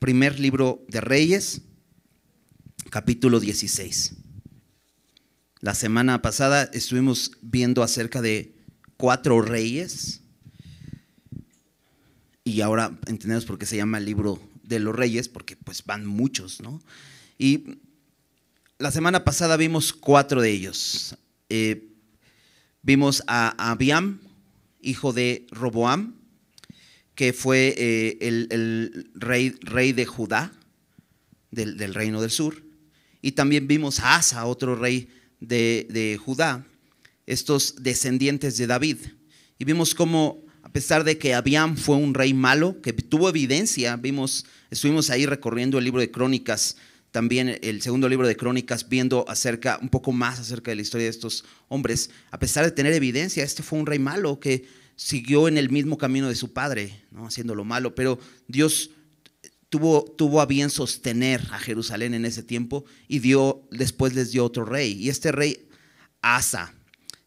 Primer libro de Reyes, capítulo 16. La semana pasada estuvimos viendo acerca de 4 reyes y ahora entendemos por qué se llama el libro de los reyes, porque pues van muchos, ¿no? Y la semana pasada vimos 4 de ellos. Vimos a Abiam, hijo de Roboam, que fue el rey de Judá, del reino del sur. Y también vimos a Asa, otro rey de Judá, estos descendientes de David. Y vimos cómo, a pesar de que Abiam fue un rey malo, que tuvo evidencia, estuvimos ahí recorriendo el libro de Crónicas, también el segundo libro de Crónicas, viendo un poco más acerca de la historia de estos hombres. A pesar de tener evidencia, este fue un rey malo que siguió en el mismo camino de su padre, ¿no? Haciendo lo malo, pero Dios tuvo a bien sostener a Jerusalén en ese tiempo y después les dio otro rey. Y este rey, Asa,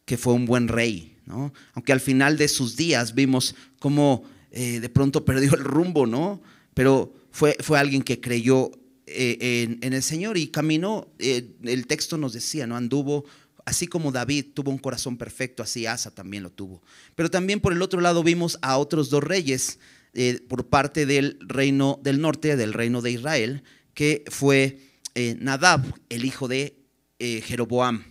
que fue un buen rey, ¿no? Aunque al final de sus días vimos cómo de pronto perdió el rumbo, ¿no? Pero fue alguien que creyó en el Señor y caminó. El texto nos decía, ¿no? Anduvo. Así como David tuvo un corazón perfecto, así Asa también lo tuvo. Pero también por el otro lado vimos a otros 2 reyes por parte del reino del norte, del reino de Israel, que fue Nadab, el hijo de Jeroboam.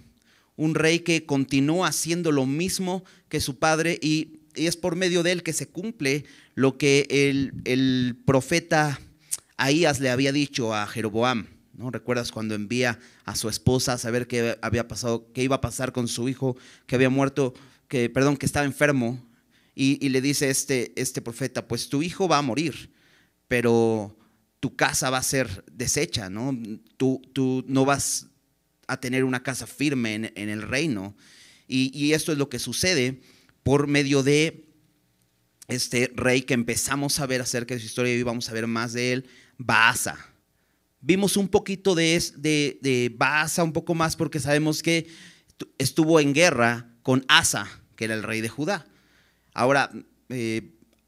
Un rey que continuó haciendo lo mismo que su padre y es por medio de él que se cumple lo que el profeta Ahías le había dicho a Jeroboam, ¿no? ¿Recuerdas cuando envía a su esposa a saber qué había pasado, qué iba a pasar con su hijo que había muerto, que estaba enfermo? Y le dice este profeta, pues tu hijo va a morir, pero tu casa va a ser deshecha, ¿no? Tú no vas a tener una casa firme en el reino. Y esto es lo que sucede por medio de este rey que empezamos a ver acerca de su historia y vamos a ver más de él, Baasa. Vimos un poquito de Baasa, un poco más, porque sabemos que estuvo en guerra con Asa, que era el rey de Judá. Ahora,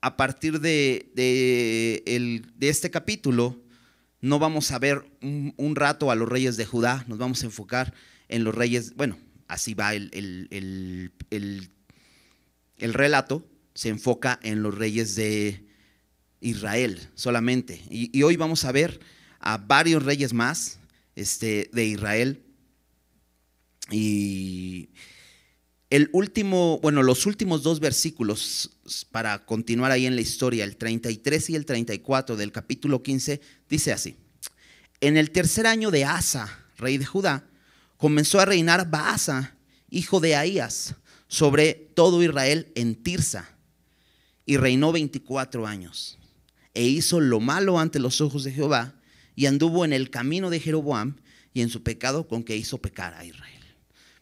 a partir de este capítulo, no vamos a ver un rato a los reyes de Judá, nos vamos a enfocar en los reyes. Bueno, así va el relato, se enfoca en los reyes de Israel solamente. Y hoy vamos a ver a varios reyes más de Israel. Y los últimos 2 versículos para continuar ahí en la historia, el 33 y el 34 del capítulo 15, dice así: en el tercer año de Asa, rey de Judá, comenzó a reinar Baasa, hijo de Ahías, sobre todo Israel en Tirsa, y reinó 24 años. E hizo lo malo ante los ojos de Jehová, y anduvo en el camino de Jeroboam y en su pecado con que hizo pecar a Israel.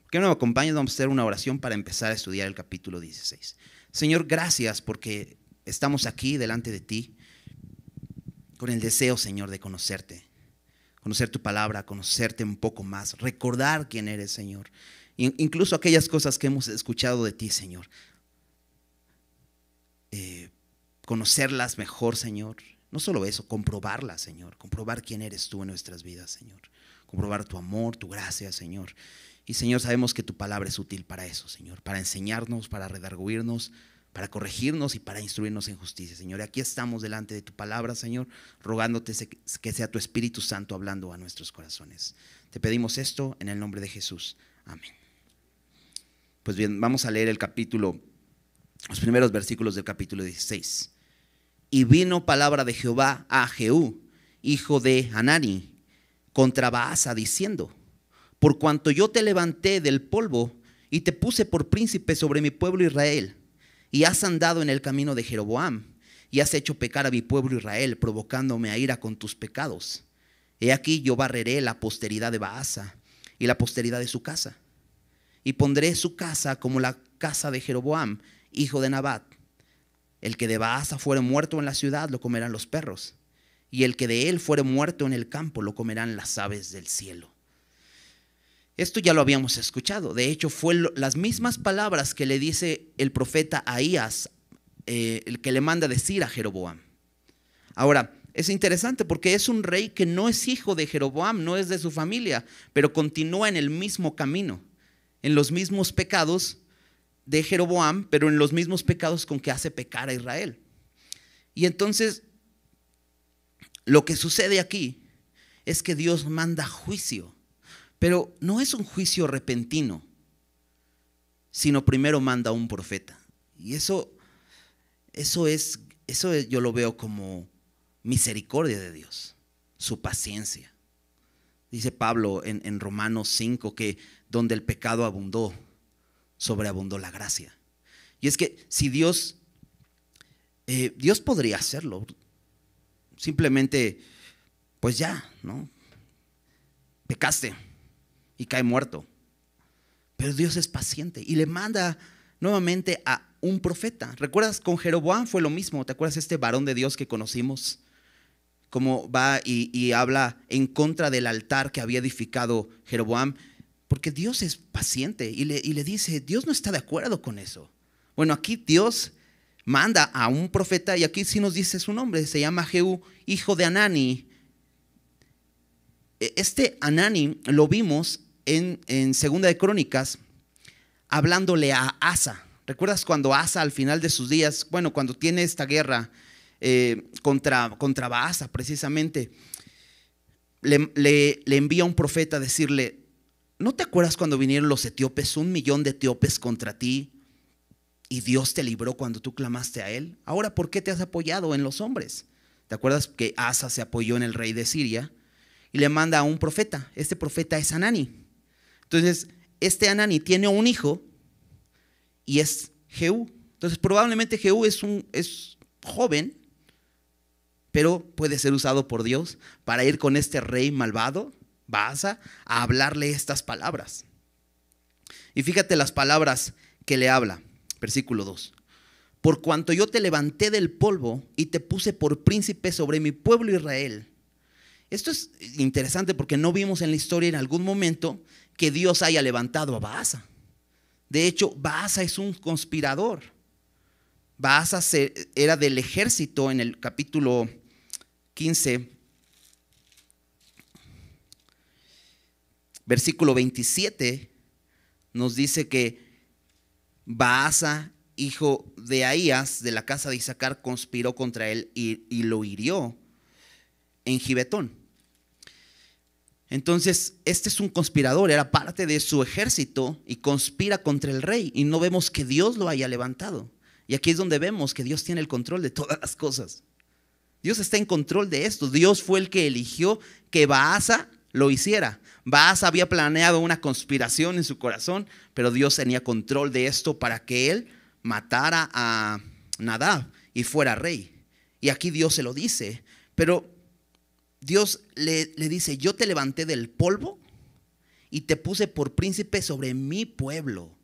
¿Por qué no me acompañas? Vamos a hacer una oración para empezar a estudiar el capítulo 16. Señor, gracias porque estamos aquí delante de ti con el deseo, Señor, de conocerte, conocer tu palabra, conocerte un poco más, recordar quién eres, Señor. Incluso aquellas cosas que hemos escuchado de ti, Señor. Conocerlas mejor, Señor. No solo eso, comprobarlas, Señor. Comprobar quién eres tú en nuestras vidas, Señor. Comprobar tu amor, tu gracia, Señor. Y, Señor, sabemos que tu palabra es útil para eso, Señor. Para enseñarnos, para redarguirnos, para corregirnos y para instruirnos en justicia, Señor. Y aquí estamos delante de tu palabra, Señor, rogándote que sea tu Espíritu Santo hablando a nuestros corazones. Te pedimos esto en el nombre de Jesús. Amén. Pues bien, vamos a leer los primeros versículos del capítulo 16. Y vino palabra de Jehová a Jehú, hijo de Hanani, contra Baasa, diciendo: por cuanto yo te levanté del polvo y te puse por príncipe sobre mi pueblo Israel, y has andado en el camino de Jeroboam, y has hecho pecar a mi pueblo Israel, provocándome a ira con tus pecados. He aquí yo barreré la posteridad de Baasa y la posteridad de su casa, y pondré su casa como la casa de Jeroboam, hijo de Nabat. El que de Baasa fuere muerto en la ciudad, lo comerán los perros, y el que de él fuere muerto en el campo, lo comerán las aves del cielo. Esto ya lo habíamos escuchado. De hecho, fue las mismas palabras que le dice el profeta Ahías, el que le manda decir a Jeroboam. Ahora, es interesante porque es un rey que no es hijo de Jeroboam, no es de su familia, pero continúa en el mismo camino, en los mismos pecados de Jeroboam, pero en los mismos pecados con que hace pecar a Israel. Y entonces, lo que sucede aquí es que Dios manda juicio, pero no es un juicio repentino, sino primero manda un profeta. Y eso yo lo veo como misericordia de Dios, su paciencia. Dice Pablo en Romanos 5 que donde el pecado abundó, sobreabundó la gracia. Y es que si Dios podría hacerlo, simplemente, pues ya, ¿no? Pecaste y cae muerto. Pero Dios es paciente y le manda nuevamente a un profeta. ¿Recuerdas? Con Jeroboam fue lo mismo. ¿Te acuerdas este varón de Dios que conocimos? Cómo va y habla en contra del altar que había edificado Jeroboam. Porque Dios es paciente y le dice, Dios no está de acuerdo con eso. Bueno, aquí Dios manda a un profeta y aquí sí nos dice su nombre. Se llama Jehú, hijo de Hanani. Este Hanani lo vimos en Segunda de Crónicas hablándole a Asa. ¿Recuerdas cuando Asa al final de sus días, bueno, cuando tiene esta guerra contra Baasa precisamente, le envía un profeta a decirle, ¿no te acuerdas cuando vinieron los etíopes, 1 millón de etíopes contra ti y Dios te libró cuando tú clamaste a él? Ahora, ¿por qué te has apoyado en los hombres? ¿Te acuerdas que Asa se apoyó en el rey de Siria? Y le manda a un profeta. Este profeta es Hanani. Entonces, este Hanani tiene un hijo y es Jehú. Entonces, probablemente Jehú es joven, pero puede ser usado por Dios para ir con este rey malvado, Baasa, a hablarle estas palabras. Y fíjate las palabras que le habla. Versículo 2. Por cuanto yo te levanté del polvo y te puse por príncipe sobre mi pueblo Israel. Esto es interesante porque no vimos en la historia en algún momento que Dios haya levantado a Baasa. De hecho, Baasa es un conspirador. Baasa era del ejército. En el capítulo 15, versículo 27, nos dice que Baasa, hijo de Ahías, de la casa de Isaacar, conspiró contra él y lo hirió en Gibetón. Entonces, este es un conspirador, era parte de su ejército y conspira contra el rey. Y no vemos que Dios lo haya levantado. Y aquí es donde vemos que Dios tiene el control de todas las cosas. Dios está en control de esto. Dios fue el que eligió que Baasa lo hiciera. Baasa había planeado una conspiración en su corazón, pero Dios tenía control de esto para que él matara a Nadab y fuera rey. Y aquí Dios se lo dice, pero Dios le dice, yo te levanté del polvo y te puse por príncipe sobre mi pueblo.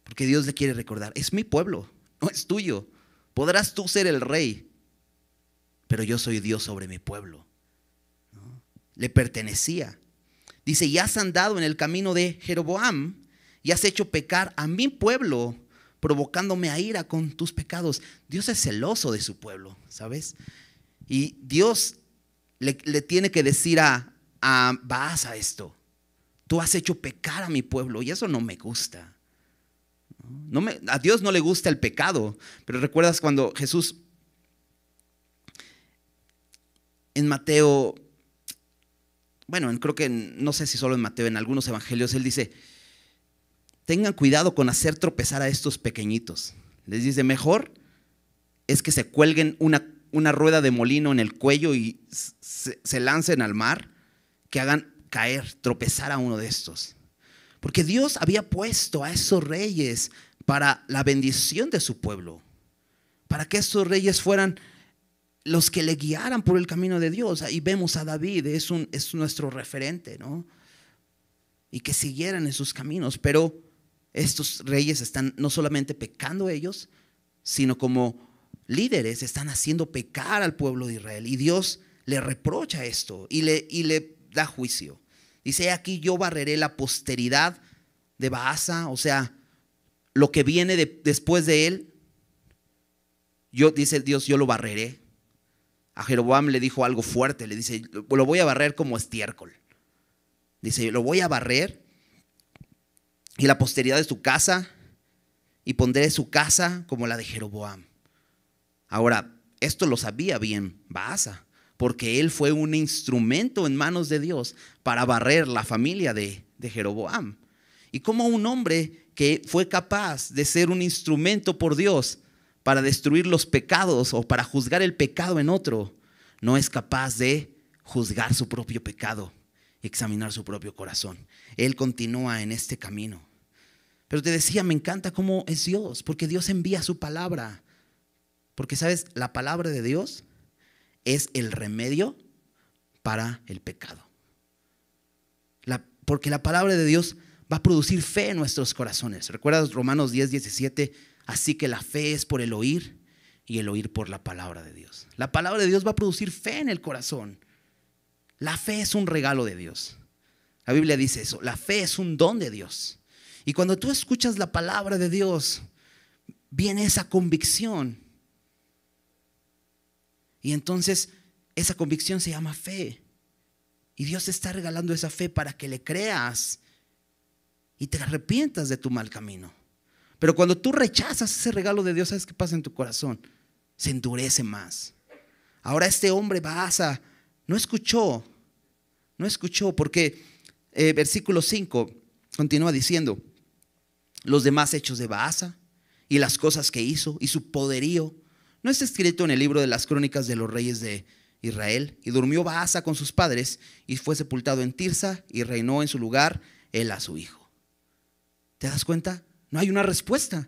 Porque Dios le quiere recordar, es mi pueblo, no es tuyo. Podrás tú ser el rey, pero yo soy Dios sobre mi pueblo. ¿No? Le pertenecía. Dice, y has andado en el camino de Jeroboam y has hecho pecar a mi pueblo, provocándome a ira con tus pecados. Dios es celoso de su pueblo, ¿sabes? Y Dios le tiene que decir a Baasa esto. Tú has hecho pecar a mi pueblo y eso no me gusta. A Dios no le gusta el pecado. Pero recuerdas cuando Jesús en Mateo, bueno, creo que no sé si solo en Mateo, en algunos evangelios, él dice, tengan cuidado con hacer tropezar a estos pequeñitos. Les dice, mejor es que se cuelguen una rueda de molino en el cuello y se lancen al mar, que hagan caer, tropezar a uno de estos. Porque Dios había puesto a esos reyes para la bendición de su pueblo, para que esos reyes fueran los que le guiaran por el camino de Dios. Ahí vemos a David, es nuestro referente, ¿no? Y que siguieran en sus caminos. Pero estos reyes están no solamente pecando ellos, sino como líderes están haciendo pecar al pueblo de Israel. Y Dios le reprocha esto y le da juicio. Dice, aquí yo barreré la posteridad de Baasa, o sea, lo que viene después de él. Dice Dios, yo lo barreré. a Jeroboam le dijo algo fuerte, le dice, lo voy a barrer como estiércol. Dice, lo voy a barrer y la posteridad de su casa, y pondré su casa como la de Jeroboam. Ahora, esto lo sabía bien Baasa, porque él fue un instrumento en manos de Dios para barrer la familia de Jeroboam. Y como un hombre que fue capaz de ser un instrumento por Dios para destruir los pecados o para juzgar el pecado en otro, no es capaz de juzgar su propio pecado, examinar su propio corazón. Él continúa en este camino. Pero te decía, me encanta cómo es Dios, porque Dios envía su palabra. Porque sabes, la palabra de Dios es el remedio para el pecado. Porque la palabra de Dios va a producir fe en nuestros corazones. ¿Recuerdas Romanos 10:17? Así que la fe es por el oír y el oír por la palabra de Dios. La palabra de Dios va a producir fe en el corazón. La fe es un regalo de Dios. La Biblia dice eso, la fe es un don de Dios. Y cuando tú escuchas la palabra de Dios, viene esa convicción. Y entonces esa convicción se llama fe. Y Dios te está regalando esa fe para que le creas y te arrepientas de tu mal camino. Pero cuando tú rechazas ese regalo de Dios, ¿sabes qué pasa en tu corazón? Se endurece más. Ahora este hombre Baasa no escuchó porque versículo 5 continúa diciendo, los demás hechos de Baasa y las cosas que hizo y su poderío no está escrito en el libro de las crónicas de los reyes de Israel. Y durmió Baasa con sus padres y fue sepultado en Tirsa y reinó en su lugar él a su hijo. ¿Te das cuenta? No hay una respuesta.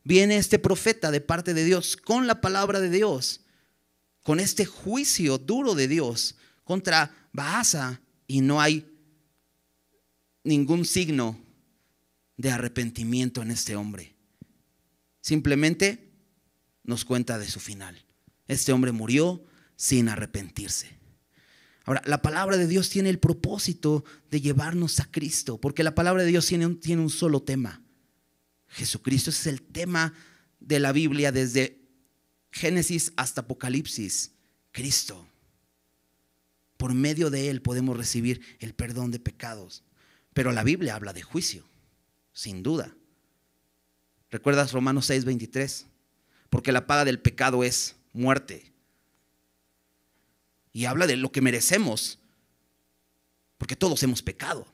Viene este profeta de parte de Dios con la palabra de Dios, con este juicio duro de Dios contra Baasa, y no hay ningún signo de arrepentimiento en este hombre. Simplemente nos cuenta de su final. Este hombre murió sin arrepentirse. Ahora, la palabra de Dios tiene el propósito de llevarnos a Cristo, porque la palabra de Dios tiene un solo tema. Jesucristo es el tema de la Biblia desde Génesis hasta Apocalipsis. Cristo. Por medio de Él podemos recibir el perdón de pecados. Pero la Biblia habla de juicio, sin duda. ¿Recuerdas Romanos 6:23? Porque la paga del pecado es muerte. Y habla de lo que merecemos, porque todos hemos pecado.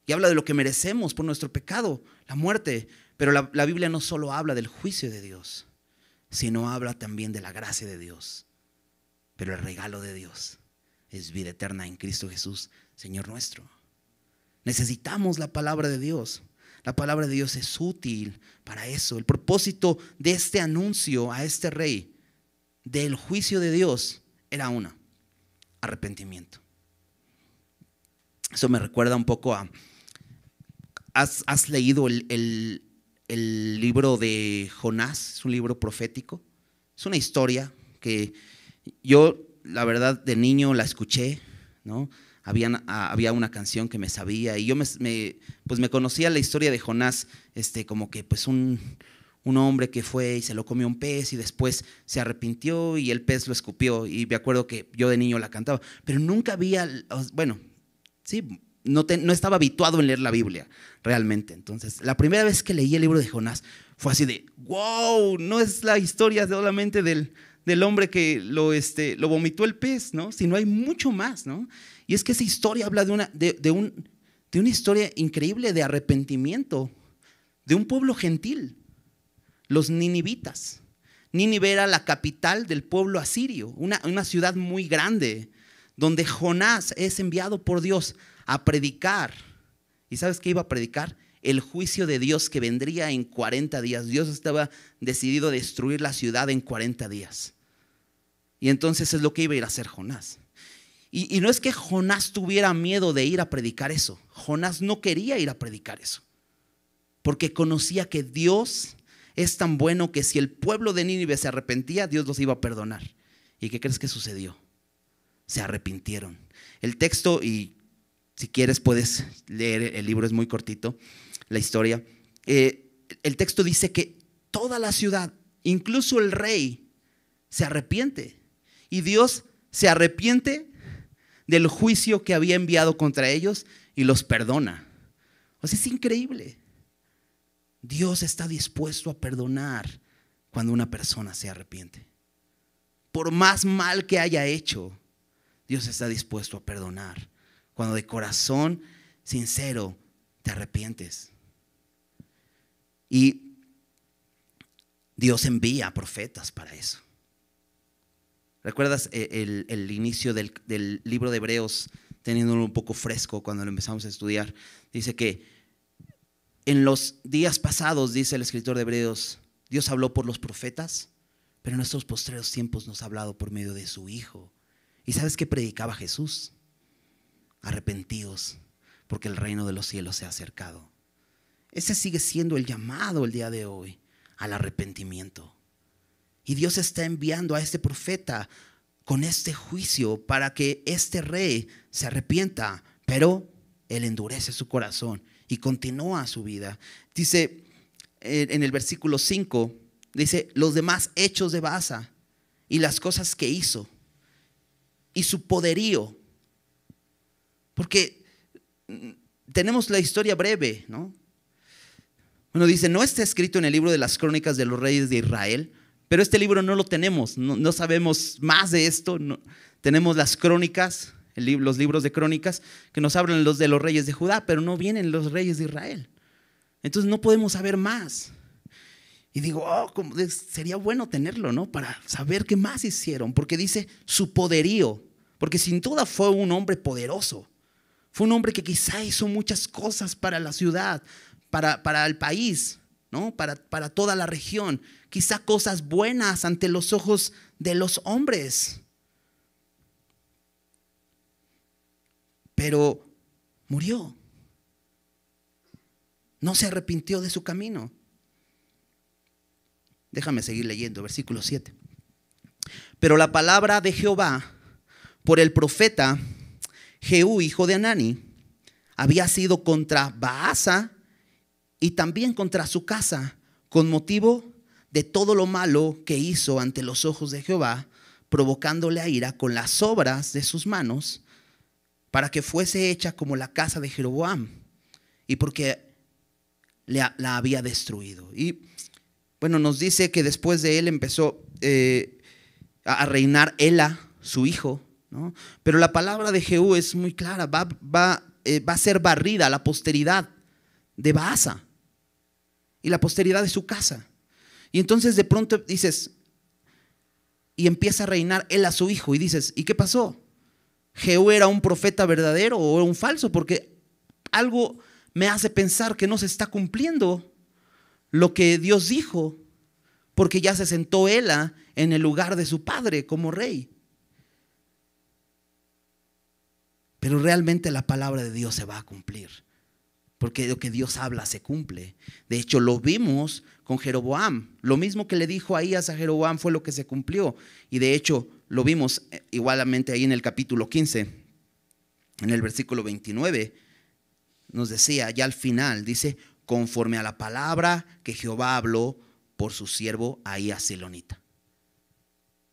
Y habla de lo que merecemos por nuestro pecado, la muerte. Pero la Biblia no solo habla del juicio de Dios, sino habla también de la gracia de Dios. Pero el regalo de Dios es vida eterna en Cristo Jesús, Señor nuestro. Necesitamos la palabra de Dios. La palabra de Dios es útil para eso. El propósito de este anuncio a este rey del juicio de Dios era arrepentimiento. Eso me recuerda un poco a... ¿Has leído el libro de Jonás? Es un libro profético. Es una historia que yo, la verdad, de niño la escuché, ¿no? Había una canción que me sabía y yo me conocía la historia de Jonás, como que pues un hombre que fue y se lo comió un pez y después se arrepintió y el pez lo escupió, y me acuerdo que yo de niño la cantaba, pero nunca había, bueno, sí, no estaba habituado en leer la Biblia realmente. Entonces la primera vez que leí el libro de Jonás fue así de wow, no es la historia solamente del hombre que lo vomitó el pez, ¿no? Sino hay mucho más, ¿no? Y es que esa historia habla de una historia increíble de arrepentimiento de un pueblo gentil, los ninivitas. Nínive era la capital del pueblo asirio, una ciudad muy grande, donde Jonás es enviado por Dios a predicar. ¿Y sabes qué iba a predicar? El juicio de Dios que vendría en 40 días. Dios estaba decidido a destruir la ciudad en 40 días. Y entonces es lo que iba a ir a hacer Jonás. Y no es que Jonás tuviera miedo de ir a predicar eso. Jonás no quería ir a predicar eso, porque conocía que Dios es tan bueno que si el pueblo de Nínive se arrepentía, Dios los iba a perdonar. ¿Y qué crees que sucedió? Se arrepintieron. El texto, y si quieres puedes leer el libro, es muy cortito, la historia. El texto dice que toda la ciudad, incluso el rey, se arrepiente. Y Dios se arrepiente del juicio que había enviado contra ellos y los perdona. O sea, es increíble. Dios está dispuesto a perdonar cuando una persona se arrepiente. Por más mal que haya hecho, Dios está dispuesto a perdonar. Cuando de corazón sincero te arrepientes. Y Dios envía profetas para eso. ¿Recuerdas el inicio del libro de Hebreos, teniéndolo un poco fresco cuando lo empezamos a estudiar? Dice que en los días pasados, dice el escritor de Hebreos, Dios habló por los profetas, pero en estos postreros tiempos nos ha hablado por medio de su Hijo. ¿Y sabes qué predicaba Jesús? Arrepentidos, porque el reino de los cielos se ha acercado. Ese sigue siendo el llamado el día de hoy, al arrepentimiento. Y Dios está enviando a este profeta con este juicio para que este rey se arrepienta, pero él endurece su corazón y continúa su vida. Dice en el versículo 5, dice, los demás hechos de Baasa y las cosas que hizo y su poderío. Porque tenemos la historia breve, ¿no? Bueno, dice, no está escrito en el libro de las crónicas de los reyes de Israel, pero este libro no lo tenemos, no sabemos más de esto. No, tenemos las crónicas, los libros de crónicas que nos hablan los de los reyes de Judá, pero no vienen los reyes de Israel. Entonces no podemos saber más. Y digo, sería bueno tenerlo, ¿no? Para saber qué más hicieron, porque dice su poderío, porque sin duda fue un hombre poderoso. Fue un hombre que quizá hizo muchas cosas para la ciudad, para el país, ¿no? Para toda la región. Quizá cosas buenas ante los ojos de los hombres. Pero murió. No se arrepintió de su camino. Déjame seguir leyendo, versículo 7. Pero la palabra de Jehová por el profeta Jehú, hijo de Hanani, había sido contra Baasa y también contra su casa, con motivo de todo lo malo que hizo ante los ojos de Jehová, provocándole a ira con las obras de sus manos, para que fuese hecha como la casa de Jeroboam, y porque la había destruido. Y bueno, nos dice que después de él empezó a reinar Ela, su hijo, ¿no? Pero la palabra de Jehú es muy clara, va a ser barrida la posteridad de Baasa y la posteridad de su casa. Y entonces de pronto dices, y empieza a reinar Ela, su hijo, y dices, ¿y qué pasó? ¿Jehú era un profeta verdadero o era un falso? Porque algo me hace pensar que no se está cumpliendo lo que Dios dijo, porque ya se sentó Ela en el lugar de su padre como rey. Pero realmente la palabra de Dios se va a cumplir, porque lo que Dios habla se cumple. De hecho, lo vimos con Jeroboam. Lo mismo que le dijo Ahías a Jeroboam fue lo que se cumplió. Y de hecho, lo vimos igualmente ahí en el capítulo 15, en el versículo 29. Nos decía, ya al final, dice, conforme a la palabra que Jehová habló por su siervo Ahías Silonita.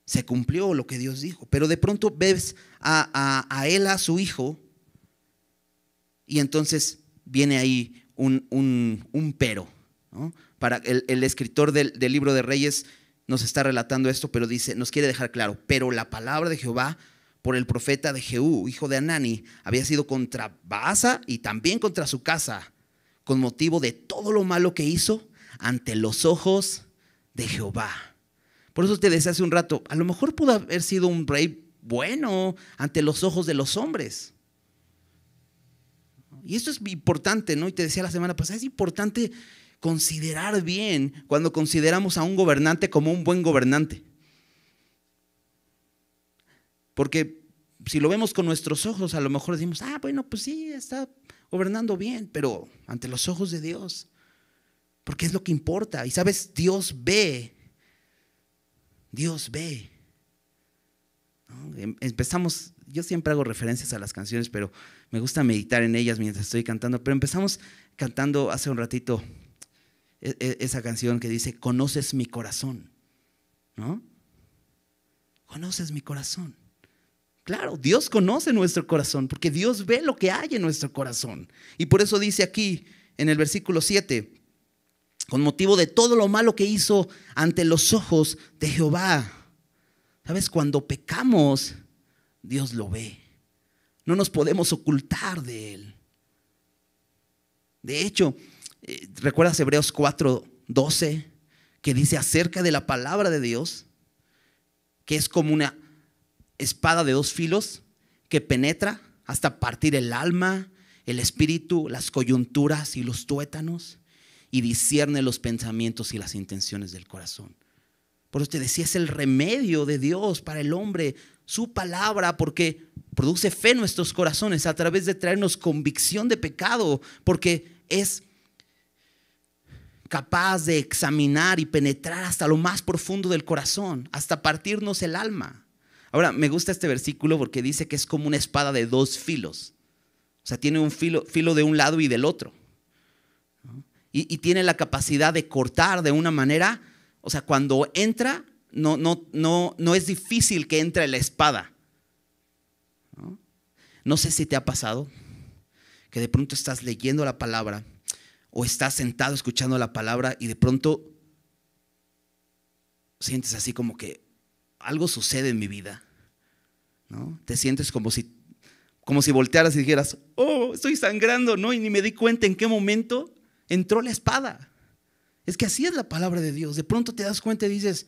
Se cumplió lo que Dios dijo. Pero de pronto ves a Ela, su hijo, y entonces viene ahí un pero, ¿no? Para el escritor del libro de Reyes nos está relatando esto, pero dice, nos quiere dejar claro, pero la palabra de Jehová por el profeta de Jehú, hijo de Hanani, había sido contra Baasa y también contra su casa, con motivo de todo lo malo que hizo ante los ojos de Jehová. Por eso te decía hace un rato, a lo mejor pudo haber sido un rey bueno ante los ojos de los hombres. Y esto es importante, ¿no? Y te decía la semana pasada, es importante considerar bien cuando consideramos a un gobernante como un buen gobernante. Porque si lo vemos con nuestros ojos, a lo mejor decimos, bueno, pues sí, está gobernando bien, pero ante los ojos de Dios, porque es lo que importa. Y sabes, Dios ve. ¿No? Empezamos, yo siempre hago referencias a las canciones, pero me gusta meditar en ellas mientras estoy cantando. Pero empezamos cantando hace un ratito esa canción que dice, conoces mi corazón, ¿no? conoces mi corazón. Claro, Dios conoce nuestro corazón porque Dios ve lo que hay en nuestro corazón. Y por eso dice aquí en el versículo 7, con motivo de todo lo malo que hizo ante los ojos de Jehová. ¿Sabes? Cuando pecamos, Dios lo ve. No nos podemos ocultar de Él. De hecho, ¿recuerdas Hebreos 4:12? Que dice acerca de la palabra de Dios, que es como una espada de dos filos que penetra hasta partir el alma, el espíritu, las coyunturas y los tuétanos, y discierne los pensamientos y las intenciones del corazón. Por eso te decía, es el remedio de Dios para el hombre, su palabra, porque produce fe en nuestros corazones a través de traernos convicción de pecado, porque es capaz de examinar y penetrar hasta lo más profundo del corazón, hasta partirnos el alma. Ahora, me gusta este versículo porque dice que es como una espada de dos filos. O sea, tiene un filo de un lado y del otro, ¿no? Y tiene la capacidad de cortar de una manera, o sea, cuando entra, no es difícil que entre la espada, ¿no? No sé si te ha pasado que de pronto estás leyendo la palabra o estás sentado escuchando la palabra y de pronto sientes así como que algo sucede en mi vida, ¿no? Te sientes como si voltearas y dijeras, oh, estoy sangrando, ¿no? Y ni me di cuenta en qué momento entró la espada. Es que así es la palabra de Dios. De pronto te das cuenta y dices,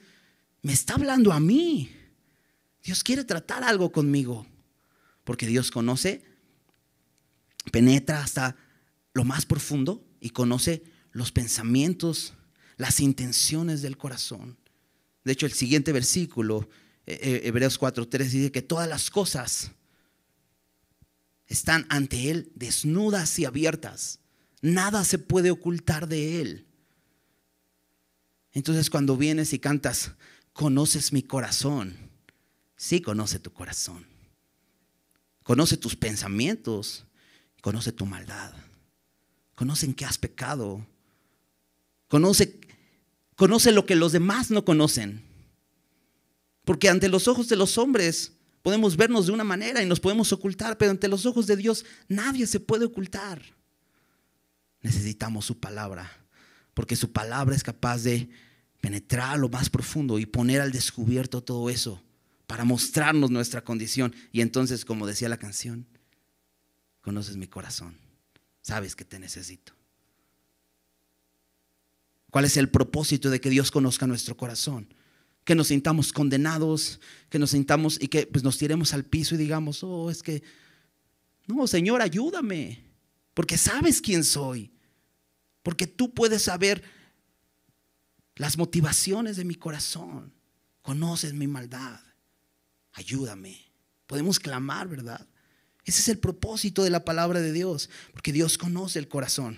me está hablando a mí. Dios quiere tratar algo conmigo. Porque Dios conoce, penetra hasta lo más profundo y conoce los pensamientos, las intenciones del corazón. De hecho, el siguiente versículo, Hebreos 4:3, dice que todas las cosas están ante Él desnudas y abiertas. Nada se puede ocultar de Él. Entonces cuando vienes y cantas, conoces mi corazón, sí conoce tu corazón. Conoce tus pensamientos, conoce tu maldad. Conoce en qué has pecado. Conoce lo que los demás no conocen. Porque ante los ojos de los hombres podemos vernos de una manera y nos podemos ocultar, pero ante los ojos de Dios nadie se puede ocultar. Necesitamos su palabra, porque su palabra es capaz de penetrar lo más profundo y poner al descubierto todo eso para mostrarnos nuestra condición. Y entonces, como decía la canción, conoces mi corazón, sabes que te necesito. ¿Cuál es el propósito de que Dios conozca nuestro corazón? Que nos sintamos condenados, que nos sintamos y que pues nos tiremos al piso y digamos, oh, es que, no, Señor, ayúdame, porque sabes quién soy, porque tú puedes saber las motivaciones de mi corazón, conoces mi maldad, ayúdame. Podemos clamar, ¿verdad? Ese es el propósito de la palabra de Dios, porque Dios conoce el corazón.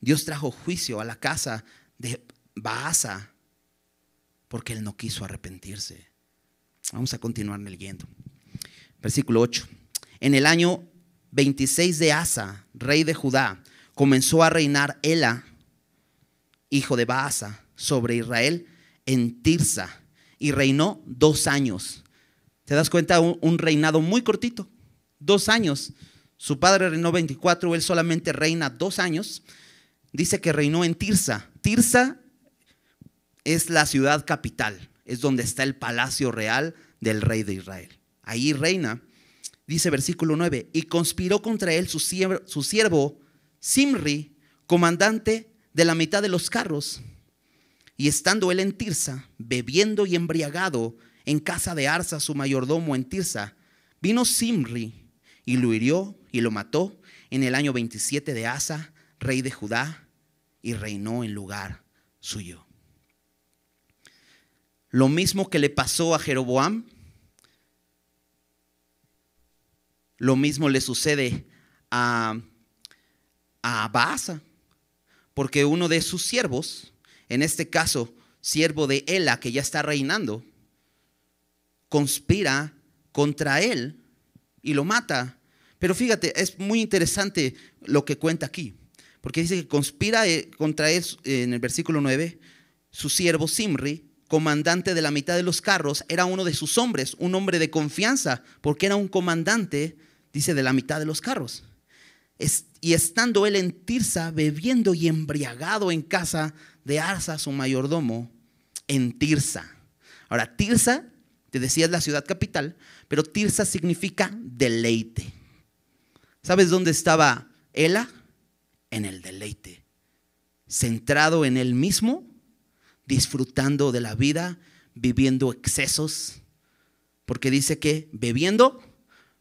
Dios trajo juicio a la casa de Baasa porque él no quiso arrepentirse. Vamos a continuar leyendo. Versículo 8. En el año 26 de Asa, rey de Judá, comenzó a reinar Ela, hijo de Baasa, sobre Israel en Tirsa, y reinó 2 años. ¿Te das cuenta? Un reinado muy cortito, 2 años. Su padre reinó 24, él solamente reina 2 años. Dice que reinó en Tirsa. Tirsa es la ciudad capital, es donde está el palacio real del rey de Israel. Ahí reina. Dice versículo 9, y conspiró contra él su siervo Simri, comandante de la mitad de los carros. Y estando él en Tirsa, bebiendo y embriagado en casa de Arsa, su mayordomo en Tirsa, vino Simri y lo hirió y lo mató en el año 27 de Asa, rey de Judá, y reinó en lugar suyo. Lo mismo que le pasó a Jeroboam, lo mismo le sucede a Baasa, porque uno de sus siervos, en este caso siervo de Ela, que ya está reinando, conspira contra él y lo mata. Pero fíjate, es muy interesante lo que cuenta aquí, porque dice que conspira contra él en el versículo 9, su siervo Simri, comandante de la mitad de los carros, era uno de sus hombres, un hombre de confianza, porque era un comandante, dice, de la mitad de los carros. Y estando él en Tirsa, bebiendo y embriagado en casa de Arsa, su mayordomo, en Tirsa. Ahora, Tirsa, te decía, es la ciudad capital, pero Tirsa significa deleite. ¿Sabes dónde estaba Ela? En el deleite, centrado en él mismo, disfrutando de la vida, viviendo excesos, porque dice que bebiendo,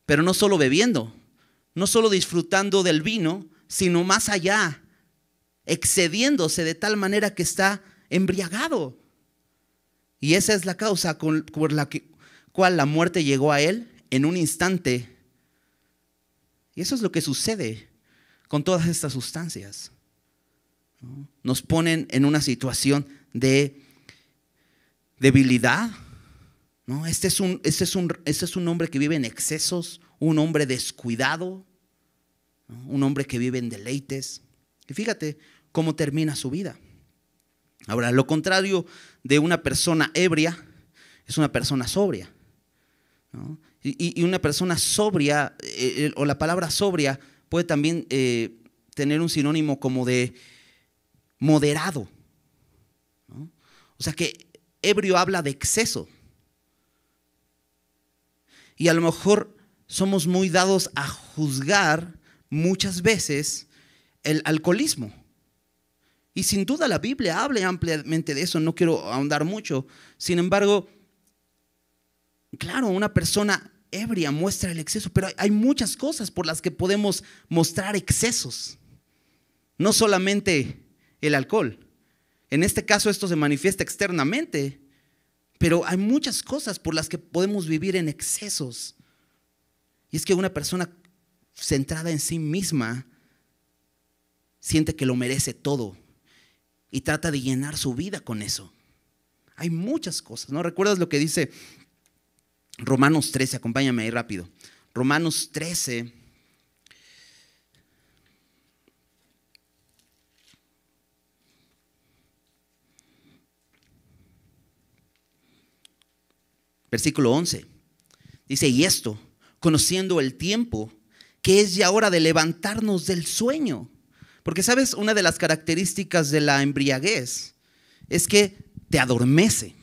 pero no solo bebiendo, no solo disfrutando del vino, sino más allá, excediéndose de tal manera que está embriagado. Y esa es la causa por la cual la muerte llegó a él en un instante. Y eso es lo que sucede con todas estas sustancias, ¿no? Nos ponen en una situación de debilidad, ¿no? Este es un hombre que vive en excesos, un hombre descuidado, ¿no? Un hombre que vive en deleites. Y fíjate cómo termina su vida. Ahora, lo contrario de una persona ebria es una persona sobria, ¿no? Y una persona sobria, o la palabra sobria, puede también tener un sinónimo como de moderado, ¿no? O sea que ebrio habla de exceso. Y a lo mejor somos muy dados a juzgar muchas veces el alcoholismo. Y sin duda la Biblia habla ampliamente de eso, no quiero ahondar mucho. Sin embargo, claro, una persona ebria muestra el exceso, pero hay muchas cosas por las que podemos mostrar excesos. No solamente el alcohol. En este caso esto se manifiesta externamente, pero hay muchas cosas por las que podemos vivir en excesos. Y es que una persona centrada en sí misma siente que lo merece todo y trata de llenar su vida con eso. Hay muchas cosas, ¿no? ¿Recuerdas lo que dice Romanos 13? Acompáñame ahí rápido. Romanos 13. Versículo 11. Dice, y esto, conociendo el tiempo, que es ya hora de levantarnos del sueño. Porque, ¿sabes? Una de las características de la embriaguez es que te adormece.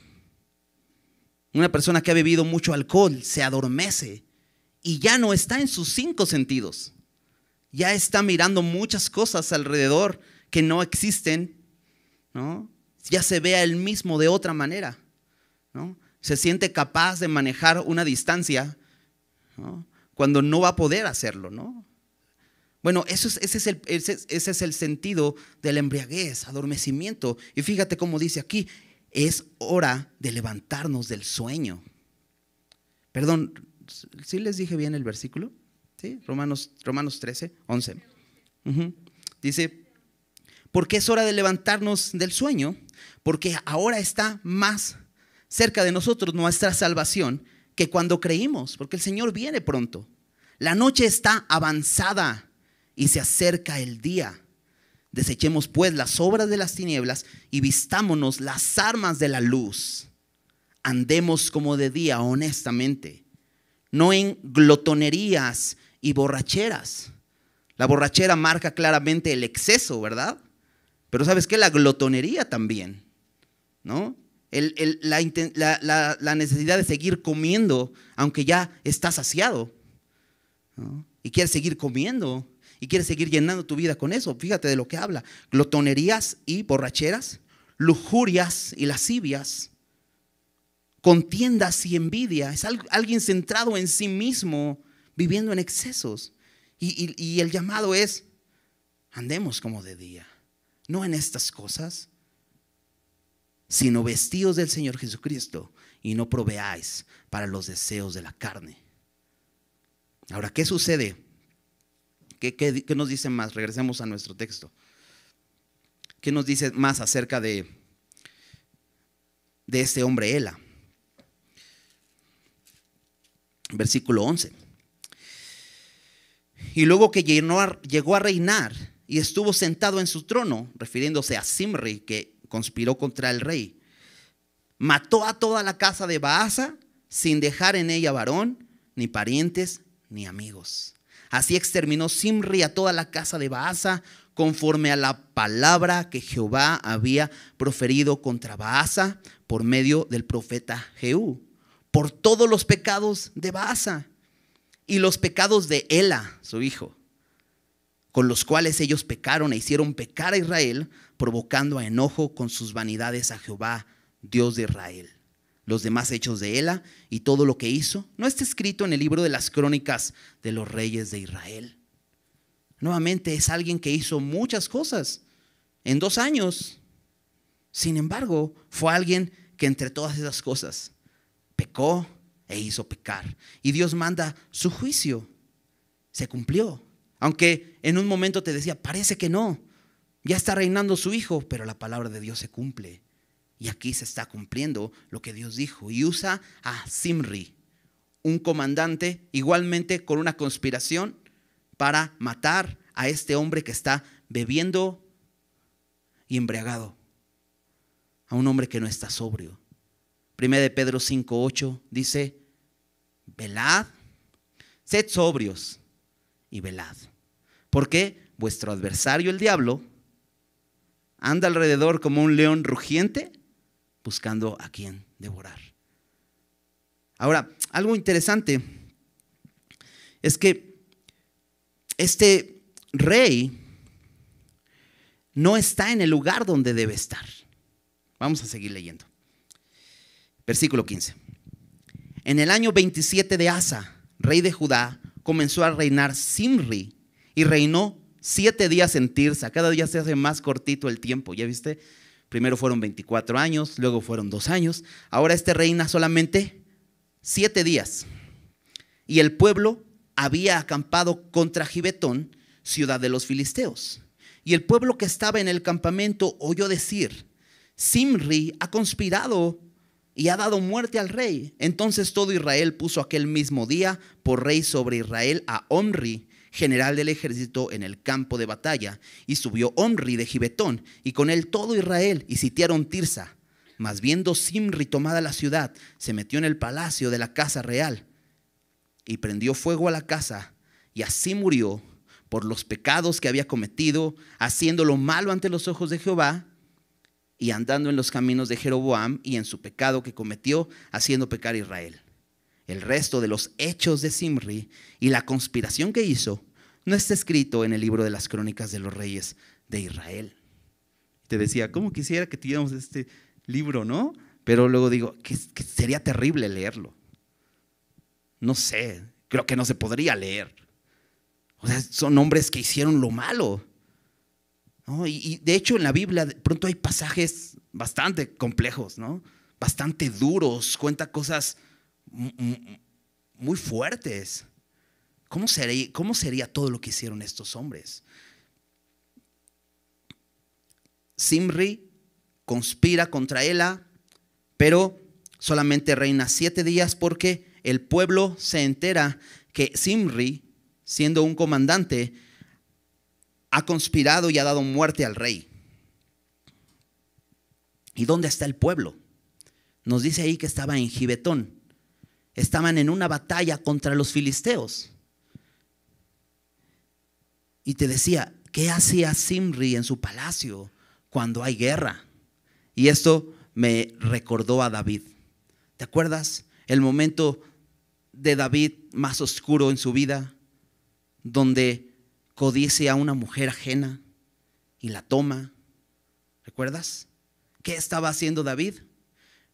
Una persona que ha bebido mucho alcohol se adormece y ya no está en sus 5 sentidos. Ya está mirando muchas cosas alrededor que no existen, ¿no? Ya se ve a él mismo de otra manera, ¿no? Se siente capaz de manejar una distancia, ¿no? Cuando no va a poder hacerlo, ¿no? Bueno, ese es el sentido de la embriaguez, adormecimiento. Y fíjate cómo dice aquí, es hora de levantarnos del sueño. Perdón, ¿sí les dije bien el versículo? ¿Sí? Romanos 13, 11. Dice, porque es hora de levantarnos del sueño, porque ahora está más cerca de nosotros nuestra salvación que cuando creímos, porque el Señor viene pronto. La noche está avanzada y se acerca el día. Desechemos pues las obras de las tinieblas y vistámonos las armas de la luz. Andemos como de día honestamente, no en glotonerías y borracheras. La borrachera marca claramente el exceso, ¿verdad? Pero ¿sabes qué? La glotonería también, ¿no? La necesidad de seguir comiendo aunque ya estás saciado, ¿no? Y quieres seguir comiendo y quieres seguir llenando tu vida con eso. Fíjate de lo que habla: glotonerías y borracheras, lujurias y lascivias, contiendas y envidia. Es alguien centrado en sí mismo, viviendo en excesos. Y el llamado es: andemos como de día, no en estas cosas, sino vestidos del Señor Jesucristo y no proveáis para los deseos de la carne. Ahora, ¿qué sucede? ¿Qué nos dice más? Regresemos a nuestro texto. ¿Qué nos dice más acerca de este hombre Ela? Versículo 11. Y luego que llegó a reinar y estuvo sentado en su trono, refiriéndose a Zimri, que conspiró contra el rey, mató a toda la casa de Baasa, sin dejar en ella varón, ni parientes, ni amigos. Así exterminó Zimri a toda la casa de Baasa, conforme a la palabra que Jehová había proferido contra Baasa por medio del profeta Jehú, por todos los pecados de Baasa y los pecados de Ela, su hijo, con los cuales ellos pecaron e hicieron pecar a Israel, provocando a enojo con sus vanidades a Jehová, Dios de Israel. Los demás hechos de Ela y todo lo que hizo no está escrito en el libro de las crónicas de los reyes de Israel. Nuevamente es alguien que hizo muchas cosas en 2 años. Sin embargo, fue alguien que entre todas esas cosas pecó e hizo pecar. Y Dios manda su juicio. Se cumplió. Aunque en un momento te decía, parece que no. Ya está reinando su hijo, pero la palabra de Dios se cumple. Y aquí se está cumpliendo lo que Dios dijo. Y usa a Zimri, un comandante, igualmente con una conspiración para matar a este hombre que está bebiendo y embriagado. A un hombre que no está sobrio. 1 de Pedro 5:8 dice, velad, sed sobrios y velad. Porque vuestro adversario el diablo anda alrededor como un león rugiente, buscando a quien devorar. Ahora, algo interesante es que este rey no está en el lugar donde debe estar. Vamos a seguir leyendo. Versículo 15. En el año 27 de Asa, rey de Judá, comenzó a reinar Zimri y reinó 7 días en Tirsa. Cada día se hace más cortito el tiempo, ¿ya viste? Primero fueron 24 años, luego fueron 2 años. Ahora este reina solamente 7 días. Y el pueblo había acampado contra Gibetón, ciudad de los filisteos. Y el pueblo que estaba en el campamento oyó decir, Zimri ha conspirado y ha dado muerte al rey. Entonces todo Israel puso aquel mismo día por rey sobre Israel a Omri, general del ejército, en el campo de batalla. Y subió Omri de Gibetón, y con él todo Israel, y sitiaron Tirsa. Mas viendo Zimri tomada la ciudad, se metió en el palacio de la casa real, y prendió fuego a la casa, y así murió por los pecados que había cometido, haciendo lo malo ante los ojos de Jehová, y andando en los caminos de Jeroboam, y en su pecado que cometió, haciendo pecar a Israel. El resto de los hechos de Zimri y la conspiración que hizo no está escrito en el libro de las crónicas de los reyes de Israel. Te decía, ¿cómo quisiera que tuviéramos este libro, no? Pero luego digo, que sería terrible leerlo. No sé, creo que no se podría leer. O sea, son hombres que hicieron lo malo, ¿no? Y de hecho en la Biblia de pronto hay pasajes bastante complejos, ¿no? Bastante duros, cuenta cosas muy fuertes. ¿Cómo sería todo lo que hicieron estos hombres? Zimri conspira contra Ela, pero solamente reina 7 días porque el pueblo se entera que Zimri, siendo un comandante, ha conspirado y ha dado muerte al rey. ¿Y dónde está el pueblo? Nos dice ahí que estaba en Gibetón. Estaban en una batalla contra los filisteos. Y te decía, ¿qué hacía Zimri en su palacio cuando hay guerra? Y esto me recordó a David. ¿Te acuerdas el momento de David más oscuro en su vida, donde codicia a una mujer ajena y la toma? ¿Recuerdas? ¿Qué estaba haciendo David?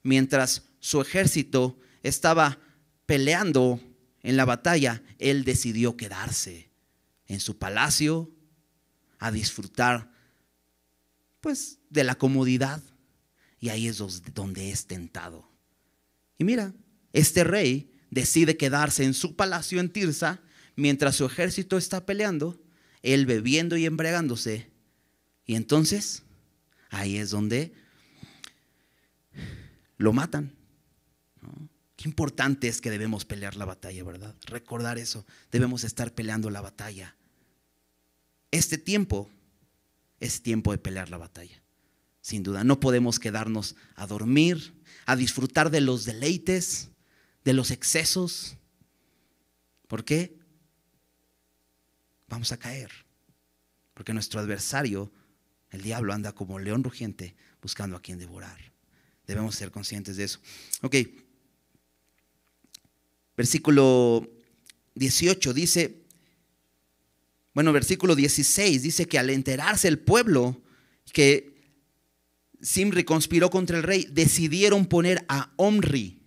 Mientras su ejército estaba peleando en la batalla, él decidió quedarse en su palacio a disfrutar pues de la comodidad, y ahí es donde es tentado. Y mira, este rey decide quedarse en su palacio en Tirsa mientras su ejército está peleando, él bebiendo y embriagándose, y entonces ahí es donde lo matan, ¿no? Qué importante es que debemos pelear la batalla, ¿verdad? Recordar eso, debemos estar peleando la batalla. Este tiempo es tiempo de pelear la batalla. sin duda. No podemos quedarnos a dormir, a disfrutar de los deleites, de los excesos. ¿Por qué? Vamos a caer. Porque nuestro adversario, el diablo, anda como león rugiente buscando a quien devorar. Debemos ser conscientes de eso. Ok. Versículo 18 dice, versículo 16 dice que al enterarse el pueblo que Zimri conspiró contra el rey, decidieron poner a Omri,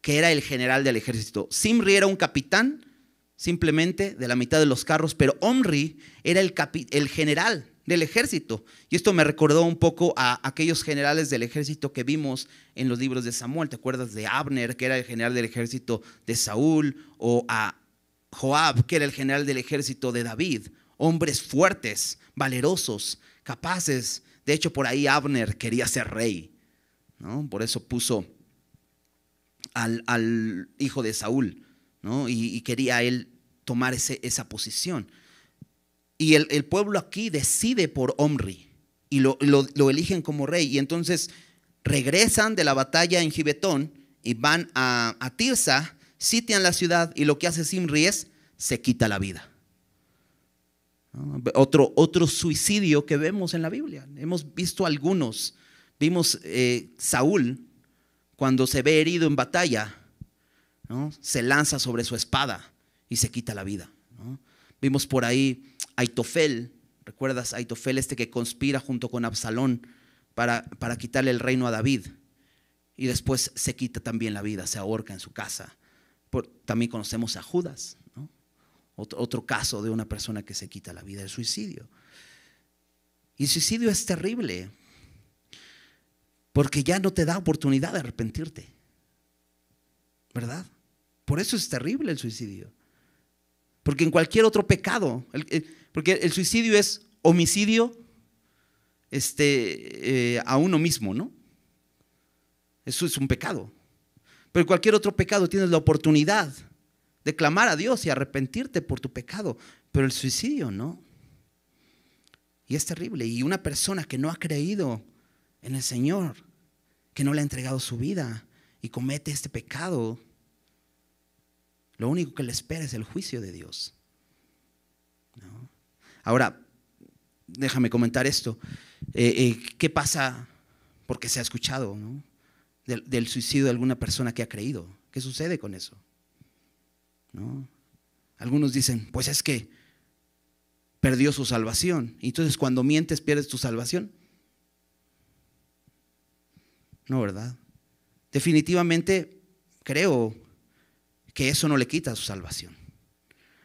que era el general del ejército. Zimri era un capitán simplemente de la mitad de los carros, pero Omri era el general del ejército. Y esto me recordó un poco a aquellos generales del ejército que vimos en los libros de Samuel. ¿Te acuerdas de Abner, que era el general del ejército de Saúl? O a Joab, que era el general del ejército de David. Hombres fuertes, valerosos, capaces. De hecho, por ahí Abner quería ser rey, ¿no? Por eso puso al hijo de Saúl, ¿no? Y quería él tomar esa posición. Y el pueblo aquí decide por Omri y lo eligen como rey. Y entonces regresan de la batalla en Gibetón y van a Tirsa, sitian la ciudad, y lo que hace Zimri es se quita la vida. Otro suicidio que vemos en la Biblia. Hemos visto algunos. Vimos Saúl, cuando se ve herido en batalla, ¿no? Se lanza sobre su espada y se quita la vida, ¿no? Vimos por ahí Aitofel. ¿Recuerdas Aitofel, que conspira junto con Absalón para quitarle el reino a David? Y después se quita también la vida, se ahorca en su casa. También conocemos a Judas, ¿no? Otro caso de una persona que se quita la vida, el suicidio. Y el suicidio es terrible, porque ya no te da oportunidad de arrepentirte, ¿verdad? Por eso es terrible el suicidio. Porque en cualquier otro pecado, porque el suicidio es homicidio a uno mismo, ¿no? Eso es un pecado. Pero en cualquier otro pecado tienes la oportunidad de clamar a Dios y arrepentirte por tu pecado. Pero el suicidio no. Y es terrible. Y una persona que no ha creído en el Señor, que no le ha entregado su vida y comete este pecado, lo único que le espera es el juicio de Dios, ¿no? Ahora, déjame comentar esto. ¿Qué pasa? Porque se ha escuchado, ¿no? Del suicidio de alguna persona que ha creído. ¿Qué sucede con eso? ¿No? Algunos dicen, pues es que perdió su salvación. Y entonces cuando mientes pierdes tu salvación. No, ¿verdad? Definitivamente creo que eso no le quita su salvación.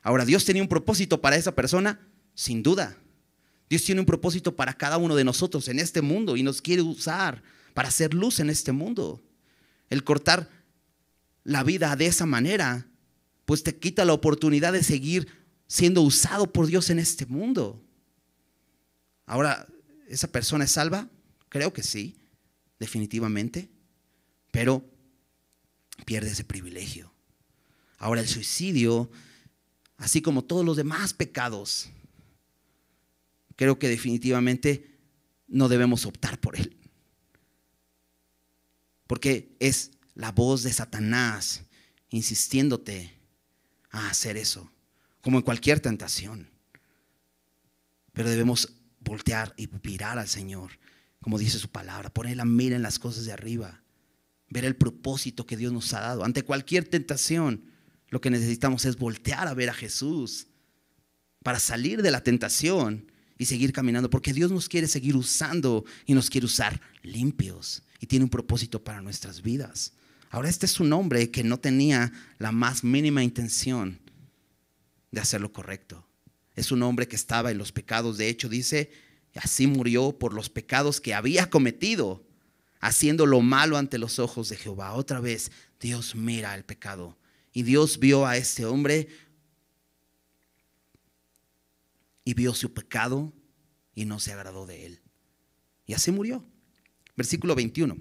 Ahora, ¿Dios tenía un propósito para esa persona? Sin duda. Dios tiene un propósito para cada uno de nosotros en este mundo y nos quiere usar para hacer luz en este mundo. El cortar la vida de esa manera, pues te quita la oportunidad de seguir siendo usado por Dios en este mundo. Ahora, ¿esa persona es salva? Creo que sí, definitivamente, pero pierde ese privilegio. Ahora, el suicidio, así como todos los demás pecados, creo que definitivamente no debemos optar por él, porque es la voz de Satanás insistiéndote a hacer eso, como en cualquier tentación. Pero debemos voltear y mirar al Señor, como dice su palabra, poner la mira en las cosas de arriba, ver el propósito que Dios nos ha dado. Ante cualquier tentación, lo que necesitamos es voltear a ver a Jesús para salir de la tentación y seguir caminando, porque Dios nos quiere seguir usando y nos quiere usar limpios y tiene un propósito para nuestras vidas. Ahora, este es un hombre que no tenía la más mínima intención de hacer lo correcto. Es un hombre que estaba en los pecados. De hecho, dice, así murió por los pecados que había cometido, haciendo lo malo ante los ojos de Jehová. Otra vez, Dios mira el pecado. Y Dios vio a este hombre y vio su pecado y no se agradó de él. Y así murió. Versículo 21.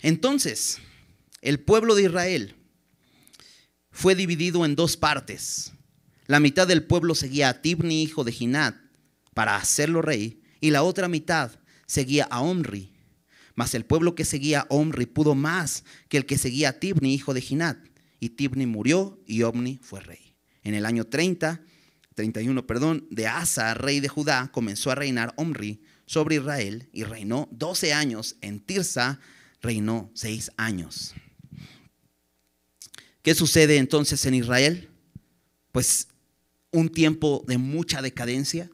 Entonces, el pueblo de Israel fue dividido en dos partes. La mitad del pueblo seguía a Tibni, hijo de Ginat, para hacerlo rey, y la otra mitad seguía a Omri. Mas el pueblo que seguía a Omri pudo más que el que seguía a Tibni, hijo de Ginat. Y Tibni murió y Omri fue rey. En el año 31, de Asa, rey de Judá, comenzó a reinar Omri sobre Israel y reinó 12 años. En Tirsa reinó 6 años. ¿Qué sucede entonces en Israel? Pues un tiempo de mucha decadencia,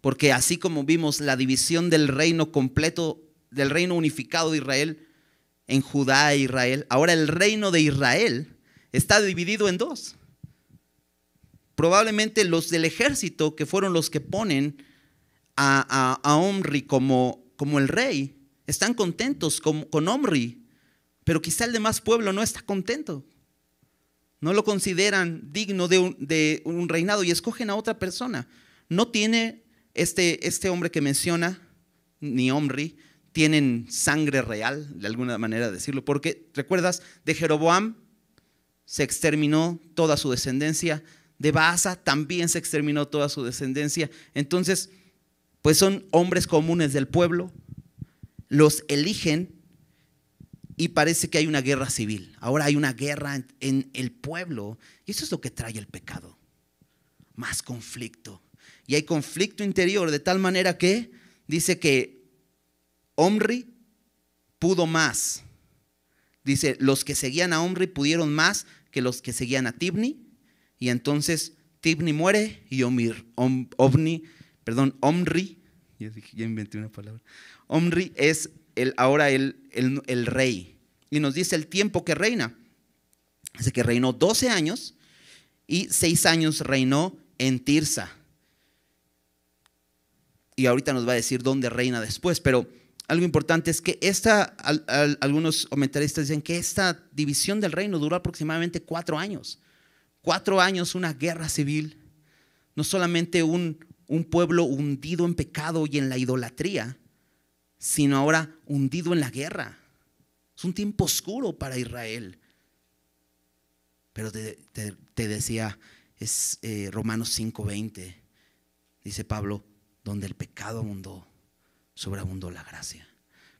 porque así como vimos la división del reino completo, del reino unificado de Israel en Judá e Israel, ahora el reino de Israel está dividido en dos. Probablemente los del ejército, que fueron los que ponen a Omri como el rey, están contentos con Omri, pero quizá el demás pueblo no está contento. No lo consideran digno de un reinado y escogen a otra persona. No tiene este hombre que menciona, ni Omri, tienen sangre real, de alguna manera de decirlo, porque recuerdas, de Jeroboam se exterminó toda su descendencia, de Baasa también se exterminó toda su descendencia. Entonces, pues son hombres comunes del pueblo, los eligen y parece que hay una guerra civil. Ahora hay una guerra en el pueblo y eso es lo que trae el pecado, más conflicto. Y hay conflicto interior de tal manera que dice que Omri pudo más. Dice, los que seguían a Omri pudieron más que los que seguían a Tibni. Y entonces Tibni muere y Omri, ya inventé una palabra. Omri es ahora el rey. Y nos dice el tiempo que reina. Dice que reinó 12 años y 6 años reinó en Tirsa. Y ahorita nos va a decir dónde reina después, pero algo importante es que algunos comentaristas dicen que esta división del reino duró aproximadamente 4 años. 4 años, una guerra civil. No solamente un pueblo hundido en pecado y en la idolatría, sino ahora hundido en la guerra. Es un tiempo oscuro para Israel. Pero te decía, es Romanos 5:20, dice Pablo, donde el pecado abundó, sobreabundó la gracia.